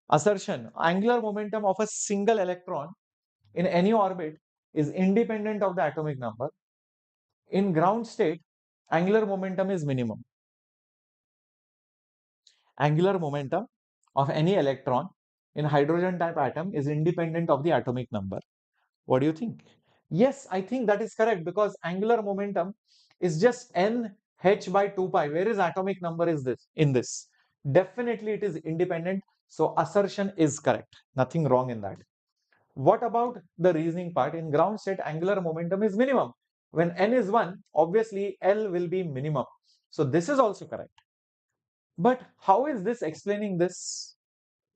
Assertion: angular momentum of a single electron in any orbit is independent of the atomic number. In ground state, angular momentum is minimum. Angular momentum of any electron in hydrogen type atom is independent of the atomic number. What do you think? Yes, I think that is correct, because angular momentum is just n h by 2 pi. Where is atomic number is this in this? Definitely it is independent. So assertion is correct. Nothing wrong in that. What about the reasoning part? In ground state, angular momentum is minimum. When n is 1, obviously L will be minimum. So this is also correct. But how is this explaining this?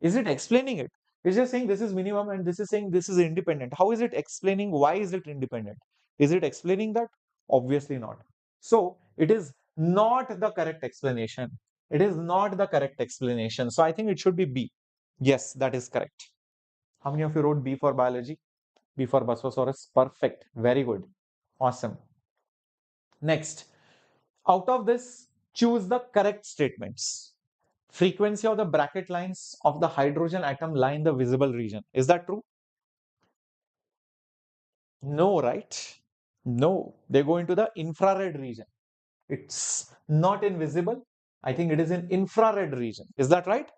Is it explaining it? It's just saying this is minimum and this is saying this is independent. How is it explaining why is it independent? Is it explaining that? Obviously not. So it is not the correct explanation. It is not the correct explanation. So I think it should be B. Yes, that is correct. How many of you wrote B for biology? B for Bosphorus? Perfect. Very good. Awesome. Next, out of this, choose the correct statements. Frequency of the bracket lines of the hydrogen atom lie in the visible region. Is that true? No, right? No, they go into the infrared region. It's not invisible. I think it is in infrared region. Is that right?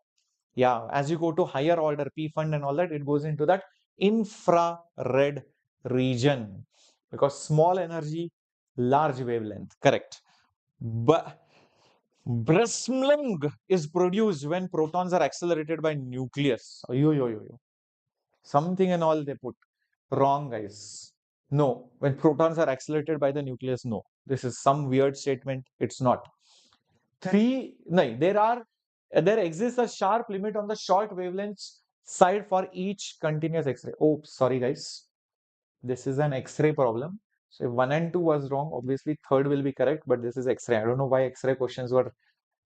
Yeah, as you go to higher order, P fund and all that, it goes into that infrared region, because small energy, large wavelength. Correct. But Bresmling is produced when protons are accelerated by nucleus. Yo. Something and all they put. Wrong, guys. No, when protons are accelerated by the nucleus, no. This is some weird statement. It's not. No, there exists a sharp limit on the short wavelength side for each continuous X-ray. Oh, sorry, guys. This is an X-ray problem. So if 1 and 2 was wrong, obviously third will be correct, but this is X-ray. I don't know why X-ray questions were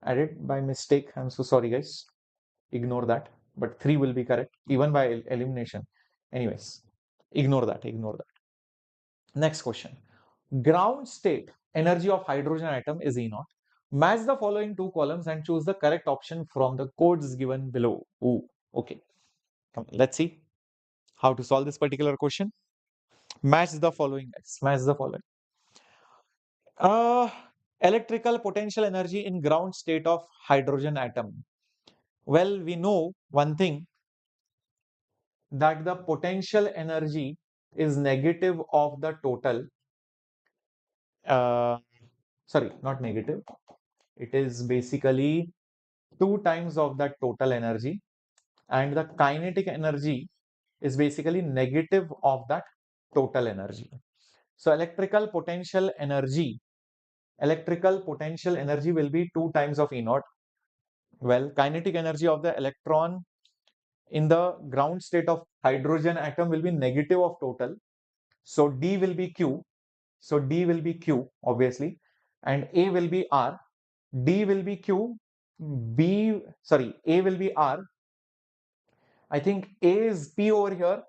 added by mistake. I'm so sorry, guys. Ignore that. But 3 will be correct, even by elimination. Anyways, ignore that. Next question. Ground state energy of hydrogen atom is E naught. Match the following two columns and choose the correct option from the codes given below. Ooh, okay. Come on, let's see how to solve this particular question. Match the following, guys. Match the following. Uh, Electrical potential energy in ground state of hydrogen atom. Well, we know one thing, that the potential energy is negative of the total. Sorry, not negative. It is basically 2 times of that total energy, and the kinetic energy is basically negative of that total energy. So electrical potential energy will be 2 times of E naught. Well, kinetic energy of the electron in the ground state of hydrogen atom will be negative of total. So D will be Q. So D will be Q, obviously, and A will be R. D will be Q. A will be R. I think A is P over here.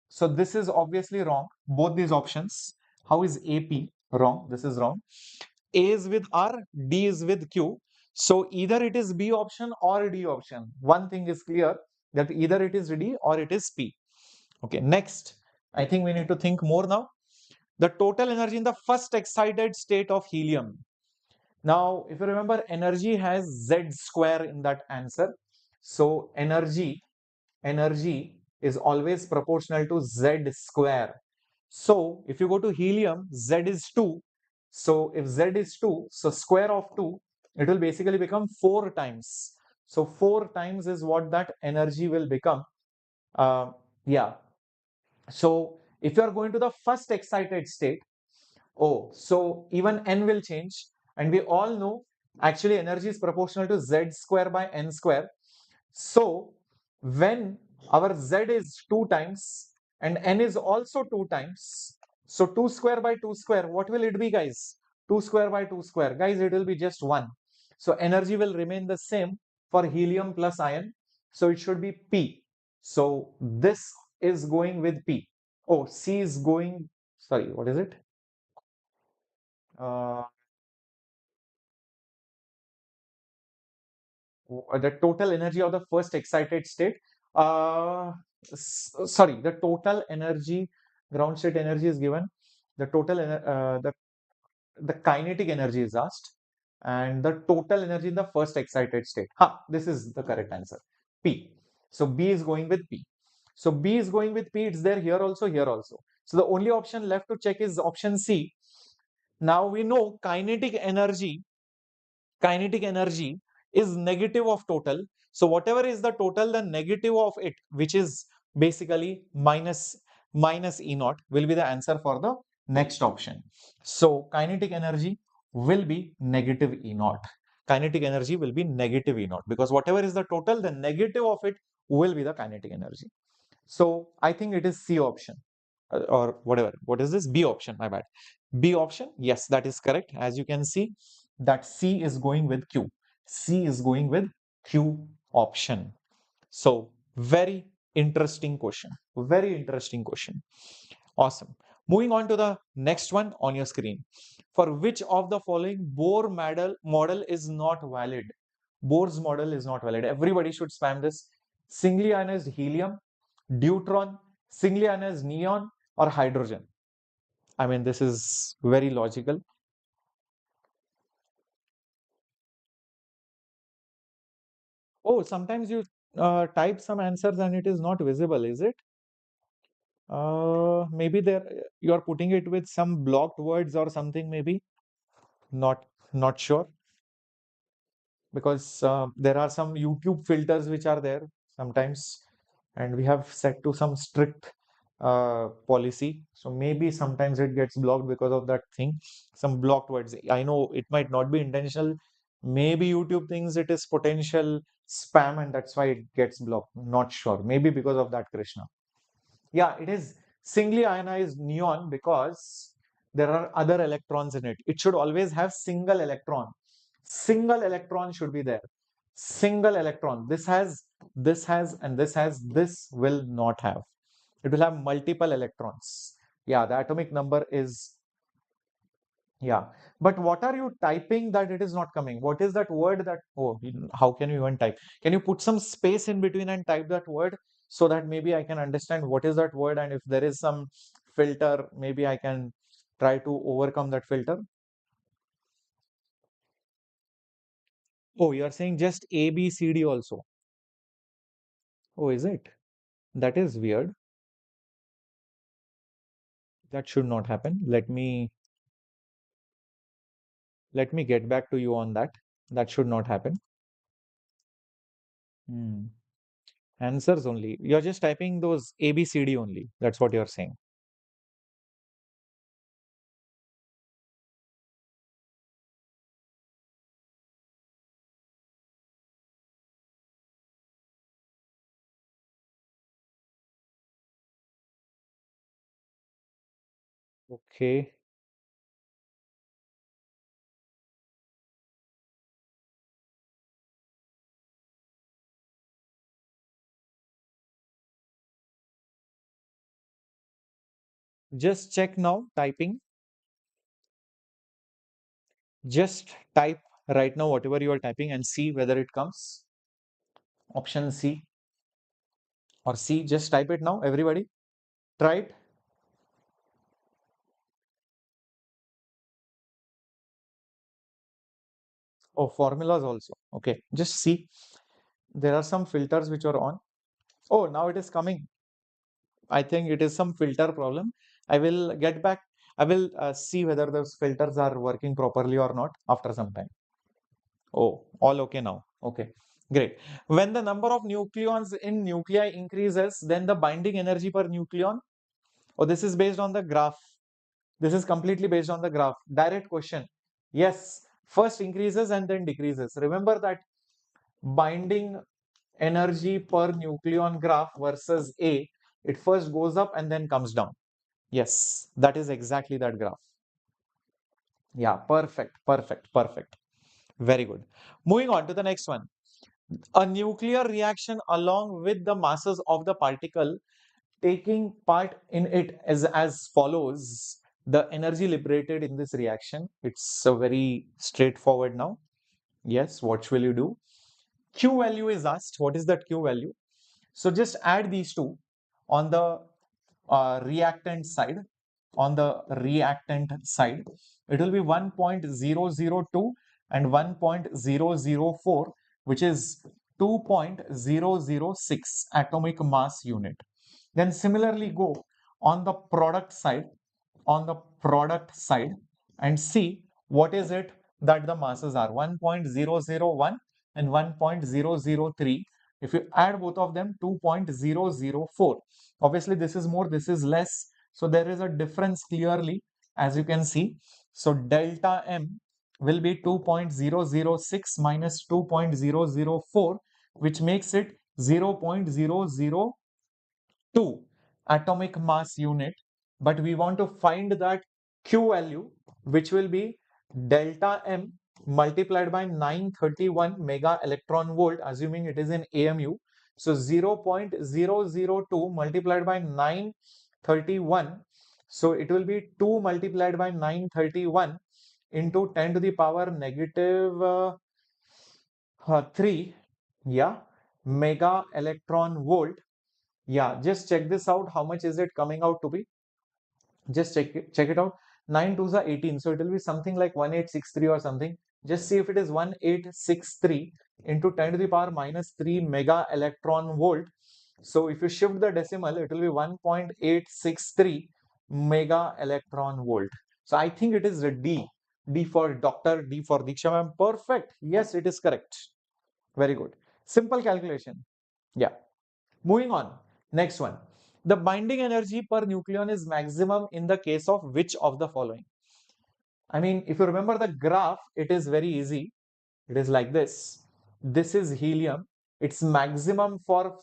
So this is obviously wrong. Both these options. How is AP wrong? This is wrong. A is with R, D is with Q. So either it is B option or D option. One thing is clear, that either it is D or it is P. Okay, next. I think we need to think more now. The total energy in the first excited state of helium. Now, if you remember, energy has Z square in that answer. So energy is always proportional to Z square. So if you go to helium, Z is 2. So if Z is 2, so square of 2, it will basically become 4 times. So 4 times is what that energy will become. Yeah. So if you are going to the first excited state, so even n will change. And we all know actually energy is proportional to Z square by n square. So when Our Z is 2 times and N is also 2 times. So 2 square by 2 square, what will it be, guys? 2 square by 2 square. Guys, it will be just 1. So energy will remain the same for helium plus iron. So it should be P. So this is going with P. Oh, C is going, sorry, what is it? Uh, the total energy of the first excited state. Uh, Sorry, the total energy, ground state energy is given. The total, the kinetic energy is asked, and the total energy in the first excited state. This is the correct answer. P. So B is going with P. So B is going with P. It's there here also, here also. So the only option left to check is option C. Now we know kinetic energy is negative of total. So whatever is the total, the negative of it, which is basically minus E naught, will be the answer for the next option. So kinetic energy will be negative E naught. Kinetic energy will be negative E naught because whatever is the total, the negative of it will be the kinetic energy. So I think it is C option or whatever. What is this? B option, my bad. B option, yes, that is correct. As you can see, that C is going with Q. C is going with Q option. So, very interesting question. Very interesting question. Awesome. Moving on to the next one on your screen. For which of the following Bohr model is not valid? Bohr's model is not valid. Everybody should spam this. Singly ionized helium, deuteron, singly ionized neon, or hydrogen. I mean, this is very logical. Oh, sometimes you type some answers and it is not visible, is it? Maybe there you are putting it with some blocked words or something, maybe. Not sure because there are some YouTube filters which are there sometimes, and we have set to some strict policy. So maybe sometimes it gets blocked because of that thing. Some blocked words. I know it might not be intentional. Maybe YouTube thinks it is potential spam and that's why it gets blocked. Not sure. Maybe because of that, Krishna. Yeah, it is singly ionized neon because there are other electrons in it. It should always have single electron. Single electron should be there. Single electron. And this will not have. It will have multiple electrons. Yeah, the atomic number is, yeah. But what are you typing that it is not coming? What is that word that, oh, how can you even type? Can you put some space in between and type that word so that maybe I can understand what is that word? And if there is some filter, maybe I can try to overcome that filter. Oh, you are saying just A, B, C, D also. Oh, is it? That is weird. That should not happen. Let me get back to you on that. That should not happen. Hmm. Answers only. You're just typing those A, B, C, D only. That's what you're saying. Okay. Just check now, typing. Just type right now whatever you are typing and see whether it comes. Option C or C, just type it now, everybody. Try it. Oh, formulas also. Okay, just see. There are some filters which are on. Oh, now it is coming. I think it is some filter problem. I will get back. I will see whether those filters are working properly or not after some time. Oh, all okay now. Okay, great. When the number of nucleons in nuclei increases, then the binding energy per nucleon. Oh, this is based on the graph. This is completely based on the graph. Direct question. Yes, first increases and then decreases. Remember that binding energy per nucleon graph versus A, it first goes up and then comes down. Yes, that is exactly that graph. Yeah, perfect, perfect, perfect. Very good. Moving on to the next one. A nuclear reaction along with the masses of the particle taking part in it is as follows. The energy liberated in this reaction, it's a very straightforward now. Yes, what will you do? Q value is asked. What is that Q value? So just add these two on the reactant side. On the reactant side, it will be 1.002 and 1.004, which is 2.006 atomic mass unit. Then similarly go on the product side, on the product side and see what is it that the masses are. 1.001 and 1.003. If you add both of them, 2.004. Obviously, this is more, this is less. So there is a difference clearly, as you can see. So delta M will be 2.006 minus 2.004, which makes it 0.002 atomic mass unit. But we want to find that Q value, which will be delta M multiplied by 931 mega electron volt, assuming it is in AMU. So 0.002 multiplied by 931. So it will be 2 multiplied by 931 into 10 to the power negative 3, yeah, mega electron volt. Yeah, just check this out. How much is it coming out to be? Just check it out. 9 twos are 18. So it will be something like 1863 or something. Just see if it is 1863 into 10 to the power minus 3 mega electron volt. So if you shift the decimal, it will be 1.863 mega electron volt. So I think it is a D. D for doctor, D for Diksha ma'am. Perfect. Yes, it is correct. Very good. Simple calculation. Yeah. Moving on. Next one. The binding energy per nucleon is maximum in the case of which of the following? I mean, if you remember the graph, it is very easy. It is like this. This is helium. It's maximum for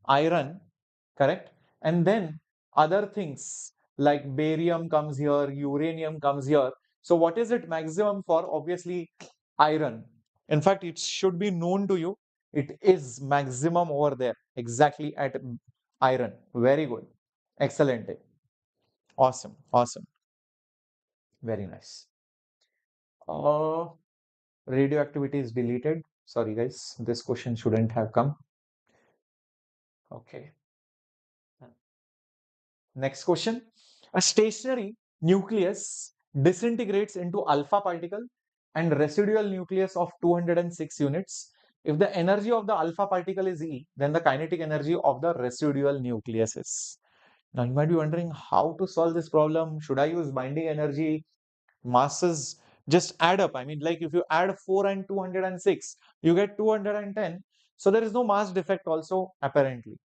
iron, correct? And then other things like barium comes here, uranium comes here. So what is it maximum for? Obviously, iron. In fact, it should be known to you. It is maximum over there, exactly at iron. Very good. Excellent. Awesome. Awesome. Very nice. Uh, radioactivity is deleted. Sorry, guys. This question shouldn't have come. Okay. Next question. A stationary nucleus disintegrates into alpha particle and residual nucleus of 206 units. If the energy of the alpha particle is E, then the kinetic energy of the residual nucleus is. Now you might be wondering how to solve this problem. Should I use binding energy? Masses just add up. I mean, like if you add 4 and 206, you get 210. So there is no mass defect also apparently.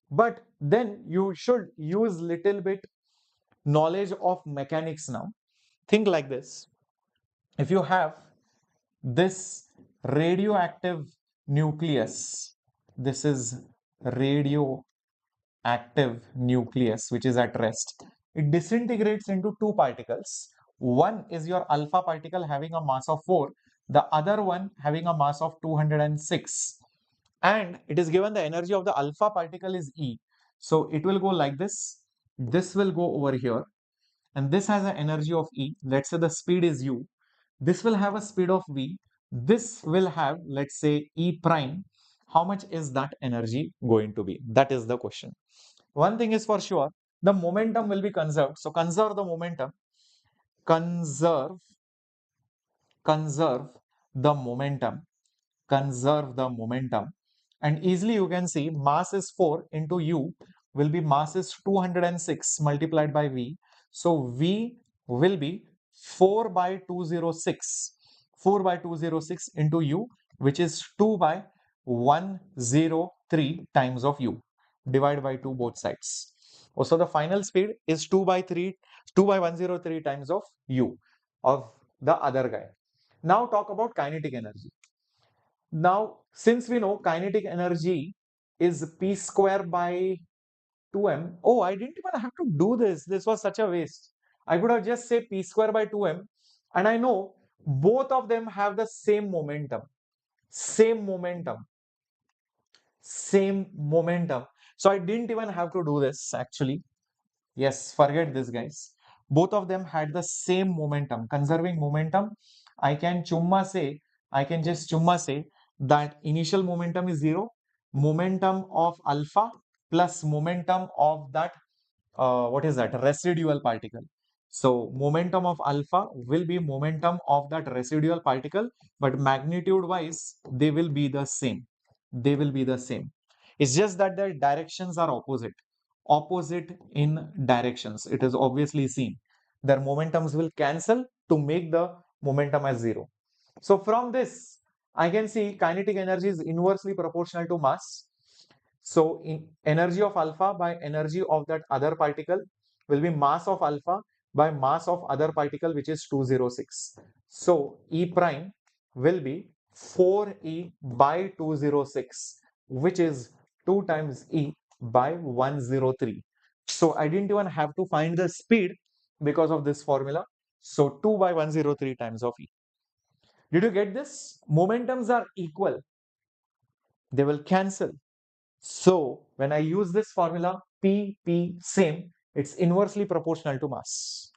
But then you should use little bit knowledge of mechanics now. Think like this. If you have this radioactive nucleus, this is radioactive nucleus, which is at rest. It disintegrates into two particles. One is your alpha particle having a mass of 4, the other one having a mass of 206. And it is given the energy of the alpha particle is E. So it will go like this. This will go over here. And this has an energy of E. Let's say the speed is U. This will have a speed of V. This will have, let's say, E prime. How much is that energy going to be? That is the question. One thing is for sure, the momentum will be conserved. So conserve the momentum. Conserve the momentum. Conserve the momentum. And easily you can see mass is 4 into U will be mass is 206 multiplied by V. So V will be 4 by 206. 4 by 206 into U, which is 2 by 103 times of U. Divide by 2 both sides. So the final speed is 2 by 103 times of U of the other guy. Now talk about kinetic energy. Now, since we know kinetic energy is P square by 2m. Oh, I didn't even have to do this. This was such a waste. I could have just say P square by 2m. And I know both of them have the same momentum. Same momentum. Same momentum. So I didn't even have to do this actually. Yes, forget this, guys. Both of them had the same momentum. Conserving momentum, I can just chumma say that initial momentum is 0, momentum of alpha plus momentum of that, what is that? Residual particle. So momentum of alpha will be momentum of that residual particle, but magnitude wise, they will be the same. They will be the same. It's just that their directions are opposite. Opposite in directions. It is obviously seen. Their momentums will cancel to make the momentum as 0. So from this, I can see kinetic energy is inversely proportional to mass. So in energy of alpha by energy of that other particle will be mass of alpha by mass of other particle, which is 206. So E prime will be 4E by 206, which is 2 times E by 103. So I didn't even have to find the speed because of this formula. So 2 by 103 times of E. Did you get this? Momentums are equal. They will cancel. So when I use this formula, P same, it's inversely proportional to mass.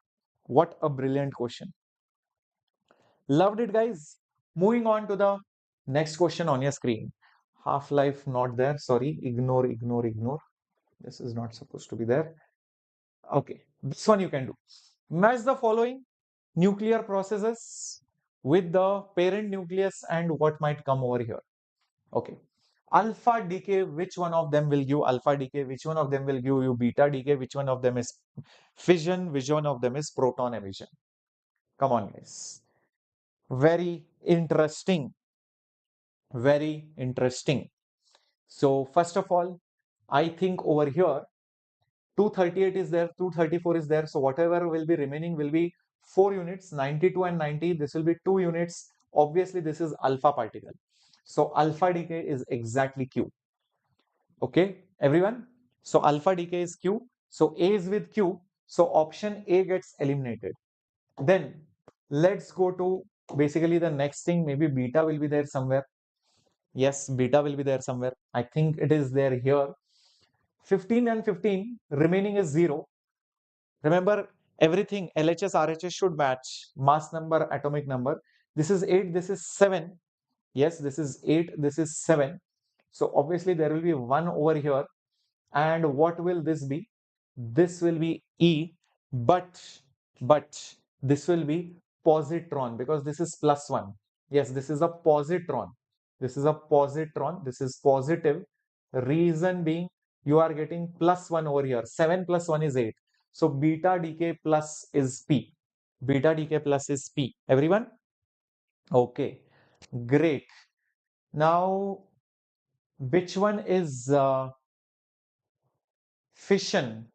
What a brilliant question. Loved it, guys. Moving on to the next question on your screen. Half-life not there. Sorry, ignore. This is not supposed to be there. Okay, this one you can do. Match the following nuclear processes with the parent nucleus and what might come over here. Okay. Alpha decay, which one of them will give alpha decay? Which one of them will give you beta decay? Which one of them is fission? Which one of them is proton emission? Come on, guys. Very interesting. Very interesting. So, first of all, I think over here, 238 is there, 234 is there. So, whatever will be remaining will be 4 units, 92 and 90. This will be 2 units. Obviously, this is alpha particle. So, alpha decay is exactly Q. Okay, everyone. So alpha decay is Q. So A is with Q. So option A gets eliminated. Then let's go to basically the next thing. Maybe beta will be there somewhere. Yes, beta will be there somewhere. I think it is there here. 15 and 15 remaining is 0. Remember everything LHS, RHS should match mass number, atomic number. This is 8, this is 7. Yes, this is 8, this is 7. So obviously there will be 1 over here. And what will this be? This will be E, but this will be positron because this is +1. Yes, this is a positron. This is a positron. This is positive. Reason being, you are getting +1 over here. 7 plus 1 is 8. So beta decay plus is P. Beta decay plus is P. Everyone? Okay, great. Now, which one is fission?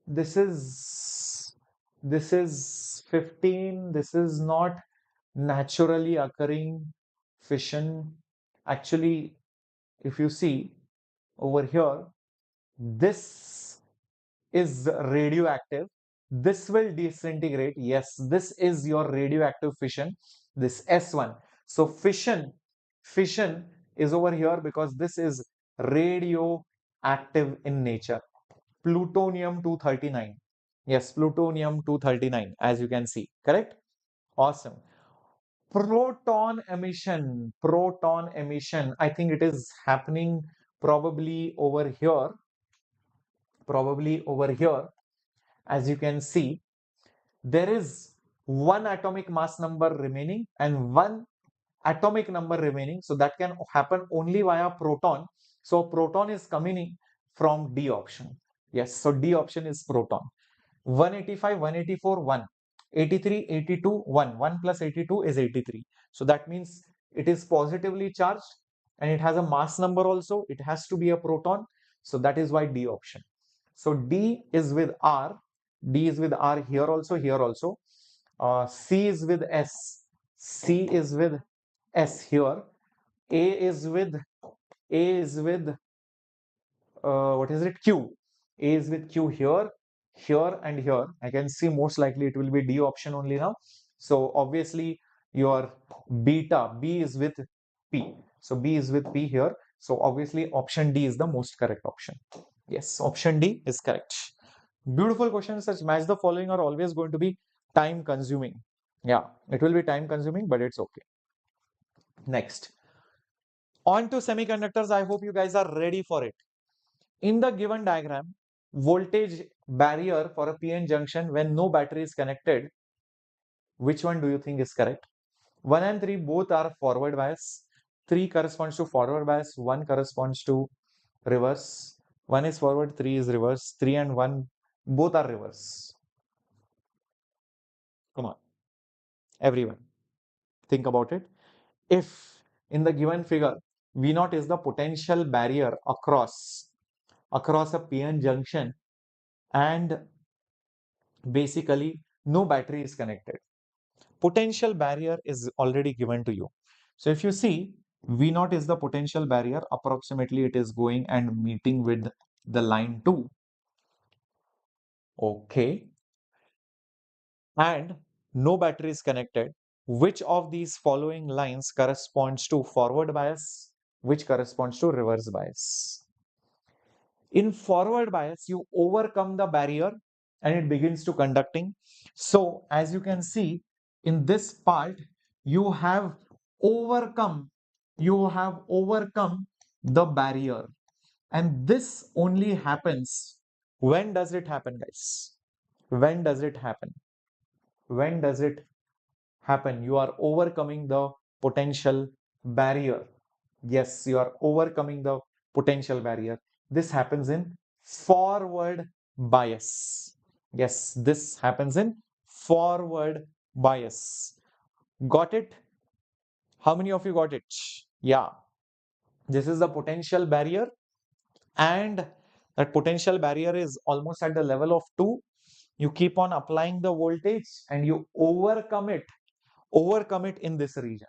This is 15. This is not naturally occurring fission. Actually, if you see over here, this is radioactive. This will disintegrate. Yes, this is your radioactive fission. This S1. So fission is over here because this is radioactive in nature. Plutonium 239. Yes, plutonium 239, as you can see. Correct? Awesome. Proton emission. Proton emission. I think it is happening probably over here. Probably over here. As you can see, there is one atomic mass number remaining and one atomic number remaining. So that can happen only via proton. So proton is coming from D option. Yes, so D option is proton. 185, 184, 1. 83, 82, 1. 1 plus 82 is 83. So that means it is positively charged and it has a mass number also. It has to be a proton. So that is why D option. So D is with R. D is with R here also, here also. C is with S. C is with S here. A is with what is it? Q. A is with Q here, here, and here. I can see most likely it will be D option only now. So obviously your beta, B is with P. So B is with P here. So obviously option D is the most correct option. Yes, option D is correct. Beautiful questions such match the following are always going to be time consuming. Yeah, it will be time consuming, but it's okay. Next. On to semiconductors. I hope you guys are ready for it. In the given diagram, voltage barrier for a PN junction when no battery is connected, which one do you think is correct? 1 and 3 both are forward bias. 3 corresponds to forward bias, 1 corresponds to reverse. 1 is forward, 3 is reverse. 3 and 1 both are reverse. Come on, everyone, think about it. If in the given figure, V naught is the potential barrier across a PN junction and basically no battery is connected. Potential barrier is already given to you. So if you see V naught is the potential barrier, approximately it is going and meeting with the line 2. Okay. And no battery is connected. Which of these following lines corresponds to forward bias? Which corresponds to reverse bias? In forward bias, you overcome the barrier and it begins to conducting. So as you can see in this part, you have overcome, the barrier. And this only happens. When does it happen, guys? When does it happen? When does it happen? You are overcoming the potential barrier. Yes, you are overcoming the potential barrier. This happens in forward bias. Yes, this happens in forward bias. Got it? How many of you got it? Yeah, this is the potential barrier, and that potential barrier is almost at the level of 2. You keep on applying the voltage and you overcome it in this region.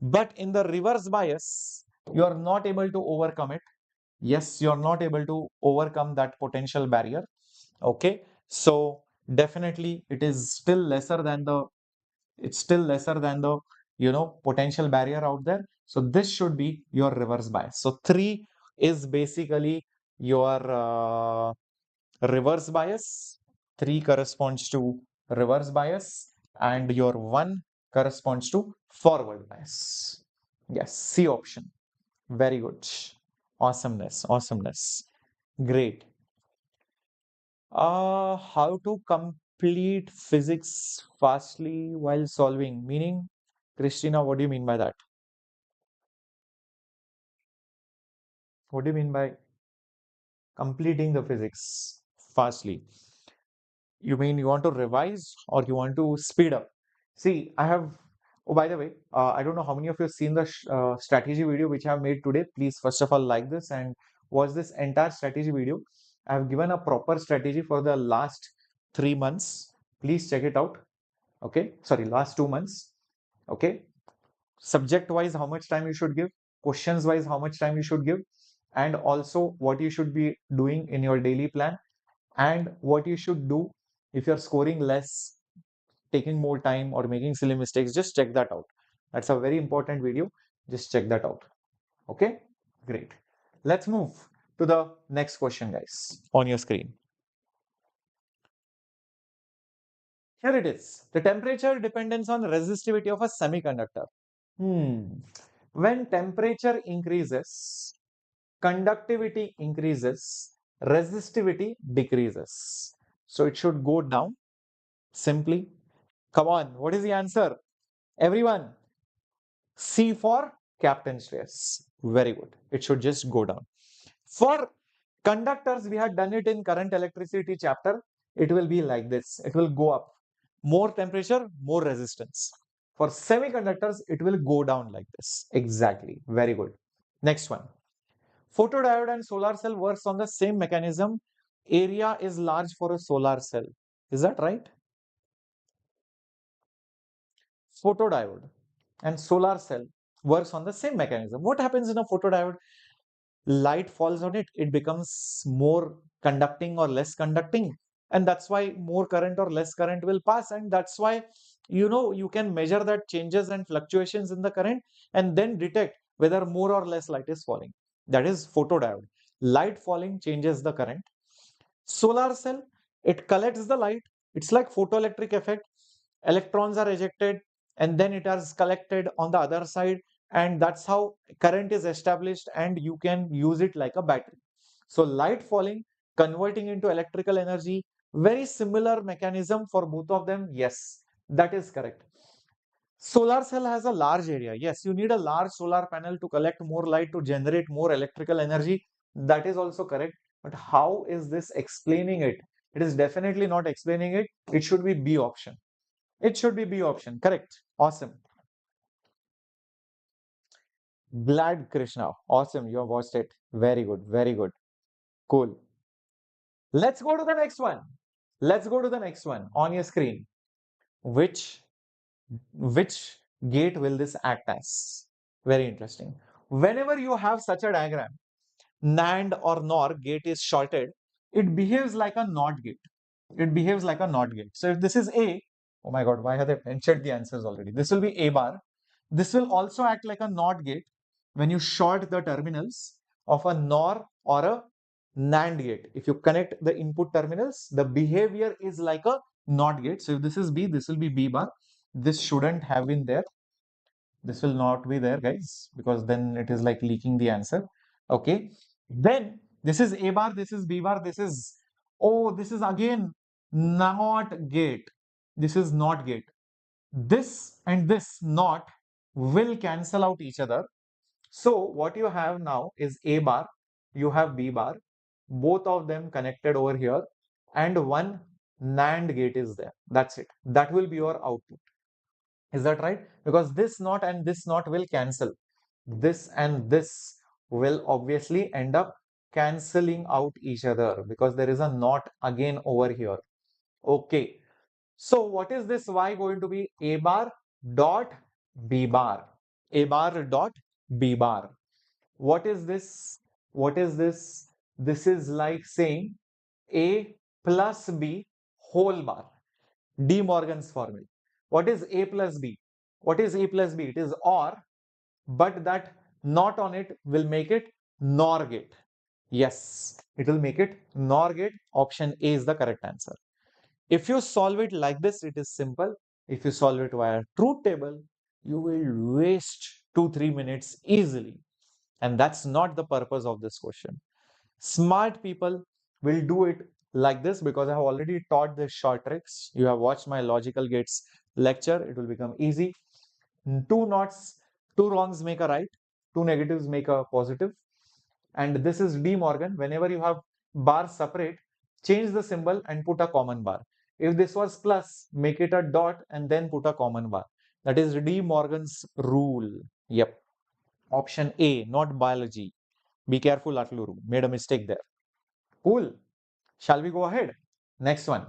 But in the reverse bias, you are not able to overcome it. Yes, you are not able to overcome that potential barrier. Okay, so definitely it is still lesser than the potential barrier out there. So this should be your reverse bias. So 3 is basically your reverse bias. 3 corresponds to reverse bias and your 1 corresponds to forward bias. Yes, C option. Very good. Awesomeness, awesomeness. Great. How to complete physics fastly while solving? Meaning, Christina, what do you mean by that? What do you mean by completing the physics fastly? You mean you want to revise or you want to speed up? See, oh, by the way, I don't know how many of you have seen the strategy video which I have made today. Please, first of all, like this and watch this entire strategy video. I have given a proper strategy for the last 3 months. Please check it out. Okay, sorry, last 2 months. Okay, subject wise, how much time you should give, questions wise, how much time you should give, and also what you should be doing in your daily plan and what you should do if you're scoring less, taking more time, or making silly mistakes. Just check that out. That's a very important video. Just check that out. Okay, great. Let's move to the next question, guys, on your screen. Here it is. The temperature dependence on resistivity of a semiconductor. When temperature increases, conductivity increases, resistivity decreases. So it should go down simply. Come on, what is the answer? Everyone, C for Captain Shreyas. Very good. It should just go down. For conductors, we had done it in current electricity chapter. It will be like this. It will go up. More temperature, more resistance. For semiconductors, it will go down like this. Exactly. Very good. Next one. Photodiode and solar cell works on the same mechanism. Area is large for a solar cell. Is that right? Photodiode and solar cell works on the same mechanism. What happens in a photodiode? Light falls on it, it becomes more conducting or less conducting, and that's why more current or less current will pass, and that's why you can measure that changes and fluctuations in the current and then detect whether more or less light is falling. That is photodiode. Light falling changes the current. Solar cell, it collects the light. It's like photoelectric effect. Electrons are ejected and then it is collected on the other side, and that's how current is established and you can use it like a battery. So light falling, converting into electrical energy, very similar mechanism for both of them. Yes, that is correct. Solar cell has a large area. Yes, you need a large solar panel to collect more light to generate more electrical energy. That is also correct. But how is this explaining it? It is definitely not explaining it. It should be B option. It should be B option. Correct. Awesome. Glad, Krishna. Awesome. You have watched it. Very good. Very good. Cool. Let's go to the next one. Let's go to the next one on your screen. Which which gate will this act as? Very interesting. Whenever you have such a diagram, NAND or NOR gate is shorted, it behaves like a NOT gate. It behaves like a NOT gate. So if this is A, oh my God, why have they mentioned the answers already? This will be A bar. This will also act like a NOT gate when you short the terminals of a NOR or a NAND gate. If you connect the input terminals, the behavior is like a NOT gate. So if this is B, this will be B bar. This shouldn't have been there. This will not be there, guys, because then it is like leaking the answer. Okay. Then this is A bar, this is B bar, this is, oh, this is again not gate. This is not gate. This and this not will cancel out each other. So what you have now is A bar, you have B bar, both of them connected over here, and one NAND gate is there. That's it. That will be your output. Is that right? Because this not and this not will cancel. This and this will obviously end up cancelling out each other because there is a not again over here. Okay. So what is this Y going to be? A bar dot B bar. A bar dot B bar. What is this? What is this? This is like saying A plus B whole bar. De Morgan's formula. What is A plus B? What is A plus B? It is OR, but that not on it will make it NOR gate. Yes, it will make it NOR gate. Option A is the correct answer. If you solve it like this, it is simple. If you solve it via truth table, you will waste 2-3 minutes easily. And that's not the purpose of this question. Smart people will do it like this because I have already taught the short tricks. You have watched my logical gates lecture. It will become easy. Two nots, two wrongs make a right, two negatives make a positive. And this is De Morgan. Whenever you have bars separate, change the symbol and put a common bar. If this was plus, make it a dot and then put a common bar. That is De Morgan's rule. Yep. Option A, not biology. Be careful, Atluru. Made a mistake there. Cool. Shall we go ahead? Next one.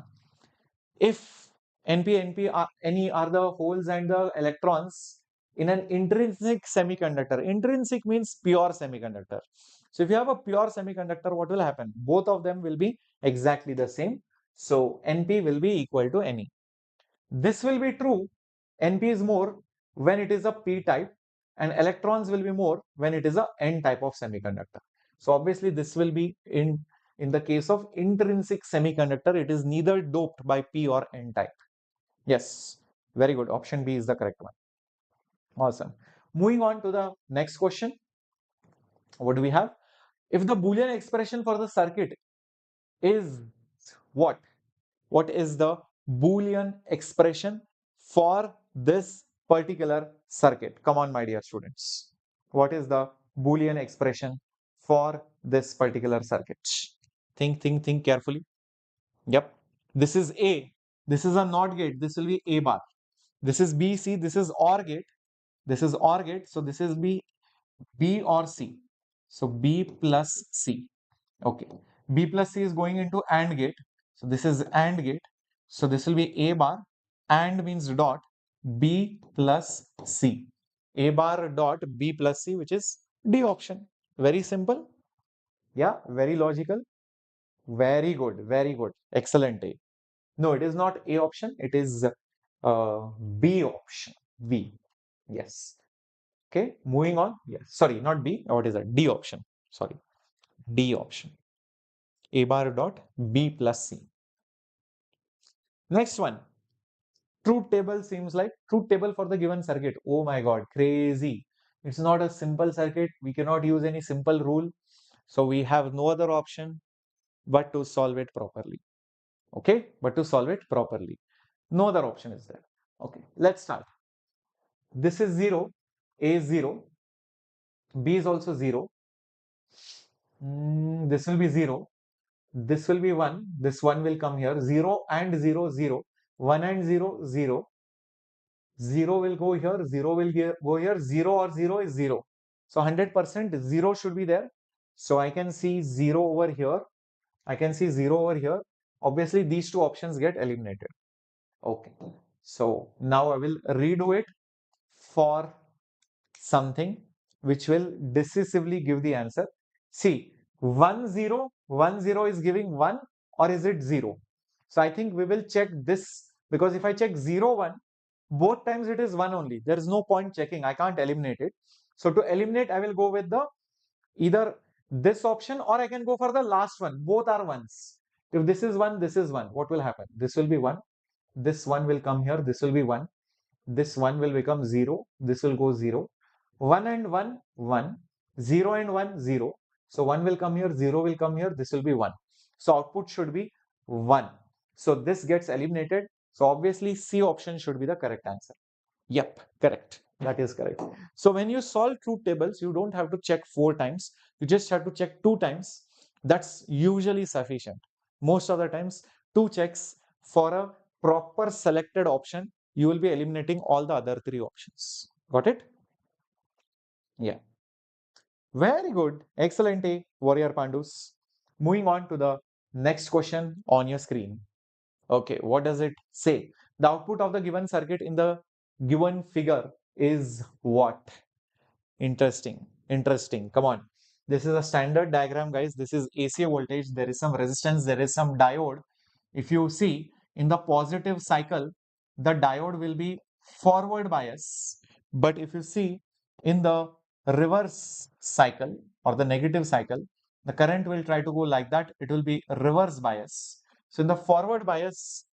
If NP are, NE are the holes and the electrons in an intrinsic semiconductor. Intrinsic means pure semiconductor. So if you have a pure semiconductor, what will happen? Both of them will be exactly the same. So NP will be equal to NE. This will be true. NP is more when it is a P type, and electrons will be more when it is a N type of semiconductor. So obviously this will be in the case of intrinsic semiconductor, it is neither doped by P or N type. Yes, very good. Option B is the correct one. Awesome. Moving on to the next question. What do we have? If the Boolean expression for the circuit is what? What is the Boolean expression for this particular circuit? Come on, my dear students. What is the Boolean expression for this particular circuit? Think carefully. Yep. This is A. This is a NOT gate. This will be A bar. This is B, C. This is OR gate. This is OR gate. So this is B or C. So B plus C. Okay. B plus C is going into AND gate. So this is AND gate. So this will be A bar. AND means dot. B plus C. A bar dot B plus C, which is D option. Very simple. Yeah, very logical. Very good. Very good. Excellent. A. No, it is not A option. It is B option. B. Yes. Okay. Moving on. Yes. Sorry, not B. What is that? D option. Sorry. D option. A bar dot B plus C. Next one. Truth table seems like truth table for the given circuit. Oh my God, crazy. It's not a simple circuit. We cannot use any simple rule. So we have no other option but to solve it properly. Okay, but to solve it properly. No other option is there. Okay, let's start. This is 0, A is 0, B is also 0. This will be 0. This will be 1. This 1 will come here. 0 and 0, 0. 1 and 0, 0. 0 will go here, 0 will go here, 0 or 0 is 0. So 100% 0 should be there. So I can see 0 over here. I can see 0 over here. Obviously, these two options get eliminated. Okay. So now I will redo it for something which will decisively give the answer. See, 1, 0, 1, 0 is giving 1 or is it 0? So I think we will check this because if I check 0, 1, both times it is 1 only. There is no point checking. I can't eliminate it. So to eliminate, I will go with the either this option or I can go for the last one. Both are ones. If this is 1, this is 1. What will happen? This will be 1. This 1 will come here. This will be 1. This 1 will become 0. This will go 0. 1 and 1, 1. 0 and 1, 0. So 1 will come here. 0 will come here. This will be 1. So output should be 1. So this gets eliminated. So obviously C option should be the correct answer. Yep, correct. That is correct. So when you solve truth tables, you don't have to check 4 times. You just have to check 2 times. That's usually sufficient. Most of the times, 2 checks for a proper selected option, you will be eliminating all the other 3 options. Got it? Yeah. Very good. Excellent, Warrior Pandus. Moving on to the next question on your screen. Okay, what does it say? The output of the given circuit in the given figure is what? Interesting. Interesting. Come on. This is a standard diagram, guys. This is AC voltage. There is some resistance. There is some diode. If you see in the positive cycle, the diode will be forward bias. But if you see in the reverse cycle or the negative cycle, the current will try to go like that. It will be reverse bias. So in the forward bias,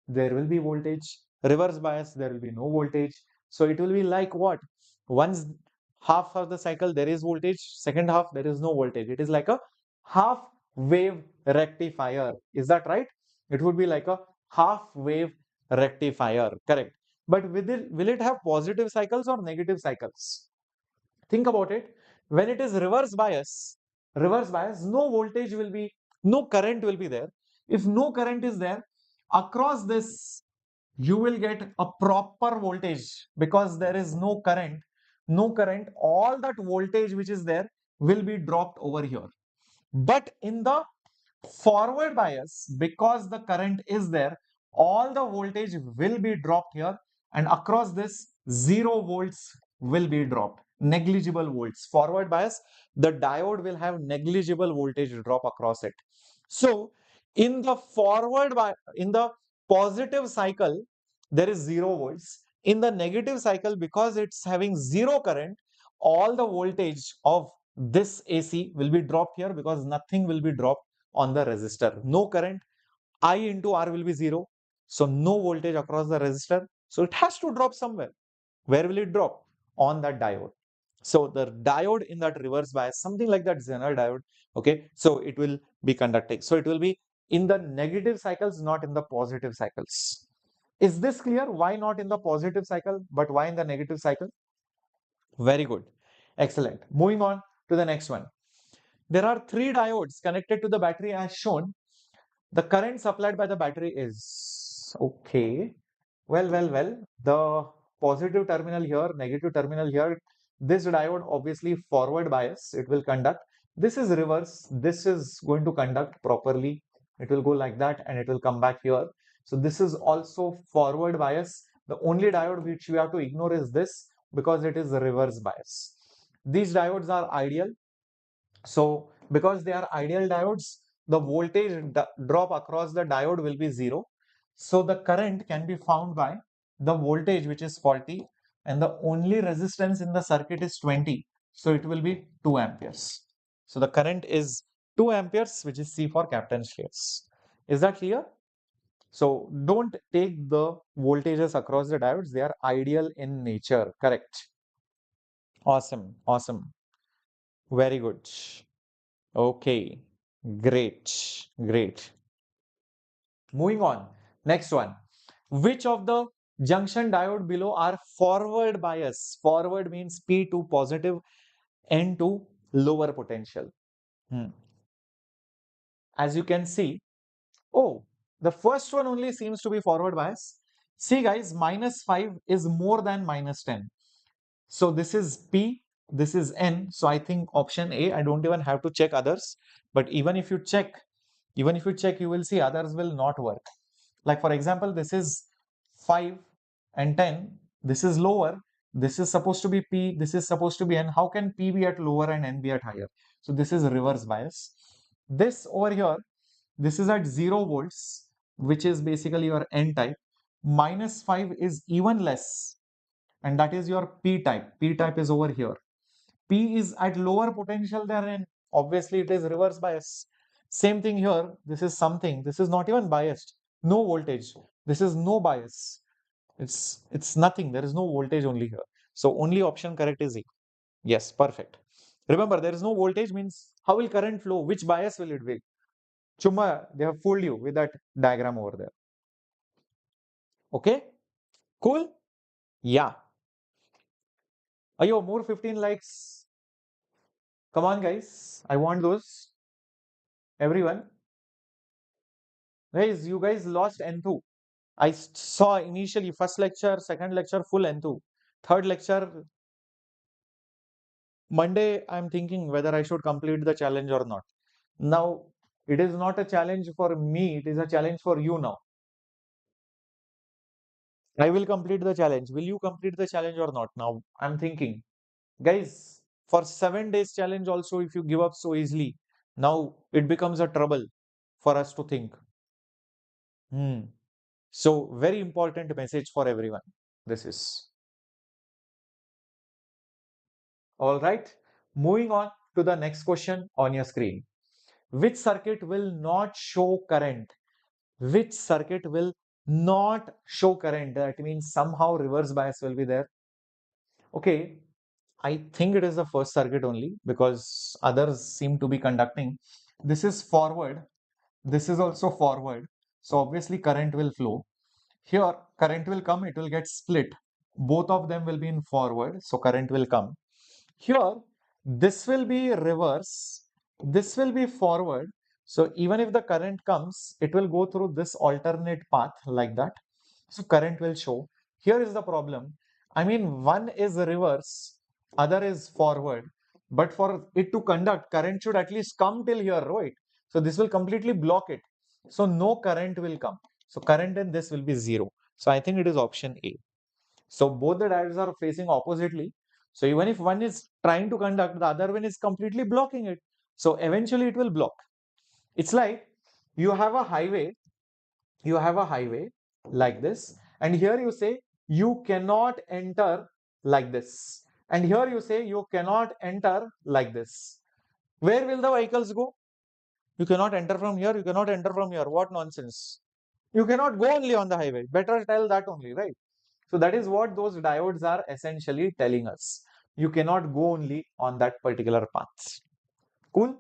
there will be voltage. Reverse bias, there will be no voltage. So it will be like what? Once half of the cycle there is voltage, second half there is no voltage. It is like a half wave rectifier. Is that right? It would be like a half wave rectifier. Correct. But will it have positive cycles or negative cycles? Think about it. When it is reverse bias, no voltage will be, no current will be there. If no current is there, across this, you will get a proper voltage because there is no current. No current, all that voltage which is there will be dropped over here. But in the forward bias, because the current is there, all the voltage will be dropped here, and across this 0 volts will be dropped, negligible volts. Forward bias, the diode will have negligible voltage drop across it. So in the in the positive cycle, there is 0 volts. In the negative cycle, because it's having 0 current, all the voltage of this AC will be dropped here because nothing will be dropped on the resistor. No current, I into R will be 0. So no voltage across the resistor. So it has to drop somewhere. Where will it drop? On that diode. So the diode in that reverse bias, something like that Zener diode, okay, so it will be conducting. So it will be in the negative cycles, not in the positive cycles. Is this clear? Why not in the positive cycle, but why in the negative cycle? Very good. Excellent. Moving on to the next one. There are 3 diodes connected to the battery as shown. The current supplied by the battery is okay. Well, the positive terminal here, negative terminal here. This diode obviously forward bias, it will conduct. This is reverse. This is going to conduct properly. It will go like that and it will come back here. So this is also forward bias. The only diode which we have to ignore is this. Because it is reverse bias. These diodes are ideal. So because they are ideal diodes, the voltage drop across the diode will be zero. So the current can be found by the voltage which is faulty, and the only resistance in the circuit is 20. So it will be 2 amperes. So the current is 2 amperes, which is C for Captain Shreyas. Is that clear? So don't take the voltages across the diodes. They are ideal in nature. Correct. Awesome. Awesome. Very good. Okay. Great. Great. Moving on. Next one. Which of the junction diode below are forward bias? Forward means P to positive, N to lower potential. As you can see, oh, the first one only seems to be forward bias. See guys, -5 is more than -10. So this is P, this is N. So I think option A, I don't even have to check others. But even if you check, you will see others will not work. Like for example, this is 5 and 10. This is lower. This is supposed to be P. This is supposed to be N. How can P be at lower and N be at higher? So this is reverse bias. This over here, this is at 0 volts, which is basically your N type. -5 is even less, and that is your P type. P type is over here. P is at lower potential than N. Obviously, it is reverse bias. Same thing here. This is something. This is not even biased. No voltage. This is no bias. It's nothing. There is no voltage only here. So only option correct is E. Yes, perfect. Remember, there is no voltage means how will current flow? Which bias will it be? Chumma, they have fooled you with that diagram over there. Okay? Cool? Yeah. Ayo, more 15 likes. Come on, guys. I want those. Everyone. Guys, you guys lost N2. I saw initially first lecture, second lecture, full N2. Third lecture, Monday, I'm thinking whether I should complete the challenge or not. Now, it is not a challenge for me, it is a challenge for you now. I will complete the challenge. Will you complete the challenge or not? Now, I'm thinking, guys, for 7 days challenge also, if you give up so easily, now it becomes a trouble for us to think. So, very important message for everyone. This is. All right. Moving on to the next question on your screen. Which circuit will not show current? Which circuit will not show current? That means somehow reverse bias will be there. Okay, I think it is the first circuit only because others seem to be conducting. This is forward. This is also forward. So obviously current will flow. Here current will come, it will get split. Both of them will be in forward. So current will come. Here, this will be reverse, this will be forward. So even if the current comes, it will go through this alternate path like that. So current will show. Here is the problem. I mean, one is reverse, other is forward. But for it to conduct, current should at least come till here, right? So this will completely block it. So no current will come. So current in this will be zero. So I think it is option A. So both the diodes are facing oppositely. So even if one is trying to conduct, the other one is completely blocking it. So eventually it will block. It's like you have a highway, like this, and here you say you cannot enter like this. And here you say you cannot enter like this. Where will the vehicles go? You cannot enter from here, you cannot enter from here. What nonsense. You cannot go only on the highway. Better tell that only, right? So that is what those diodes are essentially telling us. You cannot go only on that particular path. Cool?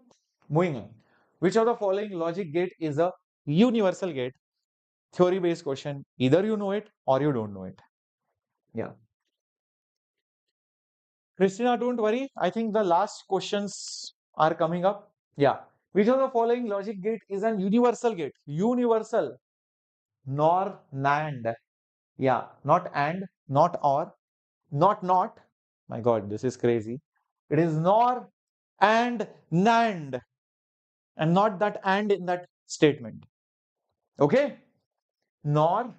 Moving on. Which of the following logic gate is a universal gate? Theory based question. Either you know it or you don't know it. Yeah. Christina, don't worry. I think the last questions are coming up. Yeah. Which of the following logic gate is an universal gate? Universal. Nor, NAND. Yeah. Not and, not or, not. My God, this is crazy. It is nor and NAND, and not that and in that statement. Okay? Nor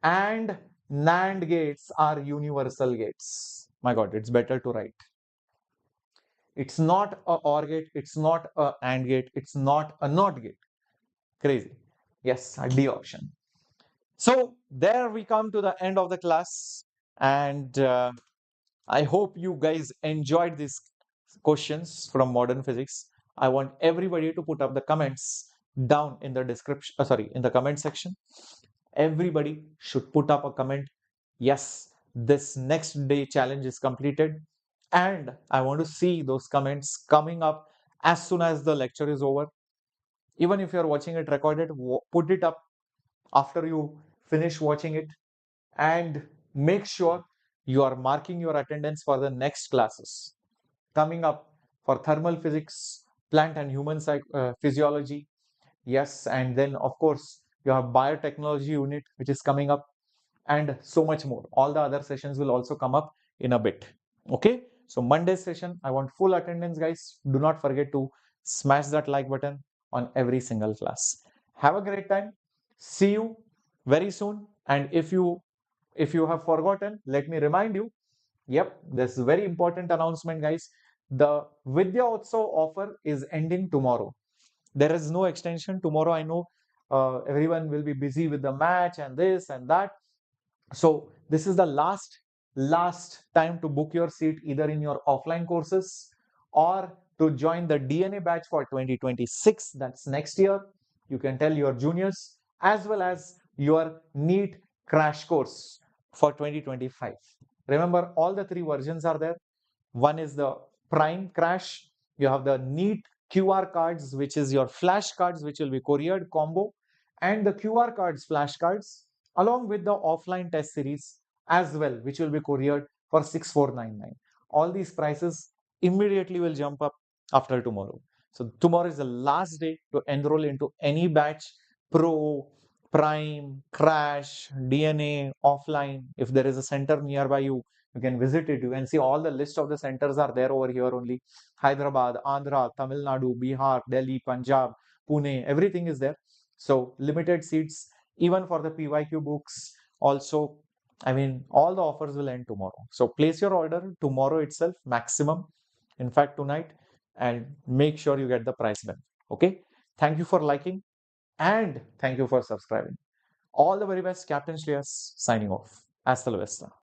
and NAND gates are universal gates. My God, it's better to write. It's not a OR gate, it's not a AND gate, it's not a NOT gate. Crazy. Yes, a D option. So there we come to the end of the class, and I hope you guys enjoyed these questions from modern physics. I want everybody to put up the comments down in the description, in the comment section. Everybody should put up a comment. Yes, this next day challenge is completed. And I want to see those comments coming up as soon as the lecture is over. Even if you're watching it recorded, put it up after you finish watching it, and make sure you are marking your attendance for the next classes coming up for thermal physics, plant and human physiology. Yes, and then of course you have biotechnology unit which is coming up, and so much more. All the other sessions will also come up in a bit. Okay, so Monday session, I want full attendance, guys. Do not forget to smash that like button on every single class. Have a great time. See you very soon. And if you have forgotten, let me remind you. Yep, this is a very important announcement, guys. The Vidya Utsav offer is ending tomorrow. There is no extension tomorrow. I know everyone will be busy with the match and this and that. So this is the last time to book your seat either in your offline courses or to join the DNA batch for 2026. That's next year. You can tell your juniors, as well as your NEET crash course for 2025. Remember, all the three versions are there. One is the prime crash. You have the NEET QR cards, which is your flash cards, which will be couriered combo, and the QR cards, flash cards, along with the offline test series as well, which will be couriered for 6499. All these prices immediately will jump up after tomorrow. So tomorrow is the last day to enroll into any batch, pro, prime, crash, DNA, offline. If there is a center nearby you, you can visit it. You can see all the list of the centers are there over here only. Hyderabad, Andhra, Tamil Nadu, Bihar, Delhi, Punjab, Pune, everything is there. So limited seats, even for the PYQ books. Also, I mean, all the offers will end tomorrow. So place your order tomorrow itself, maximum. In fact, tonight, and make sure you get the price then. Okay. Thank you for liking, and thank you for subscribing. All the very best. Captain Shreyas signing off. Hasta la vista.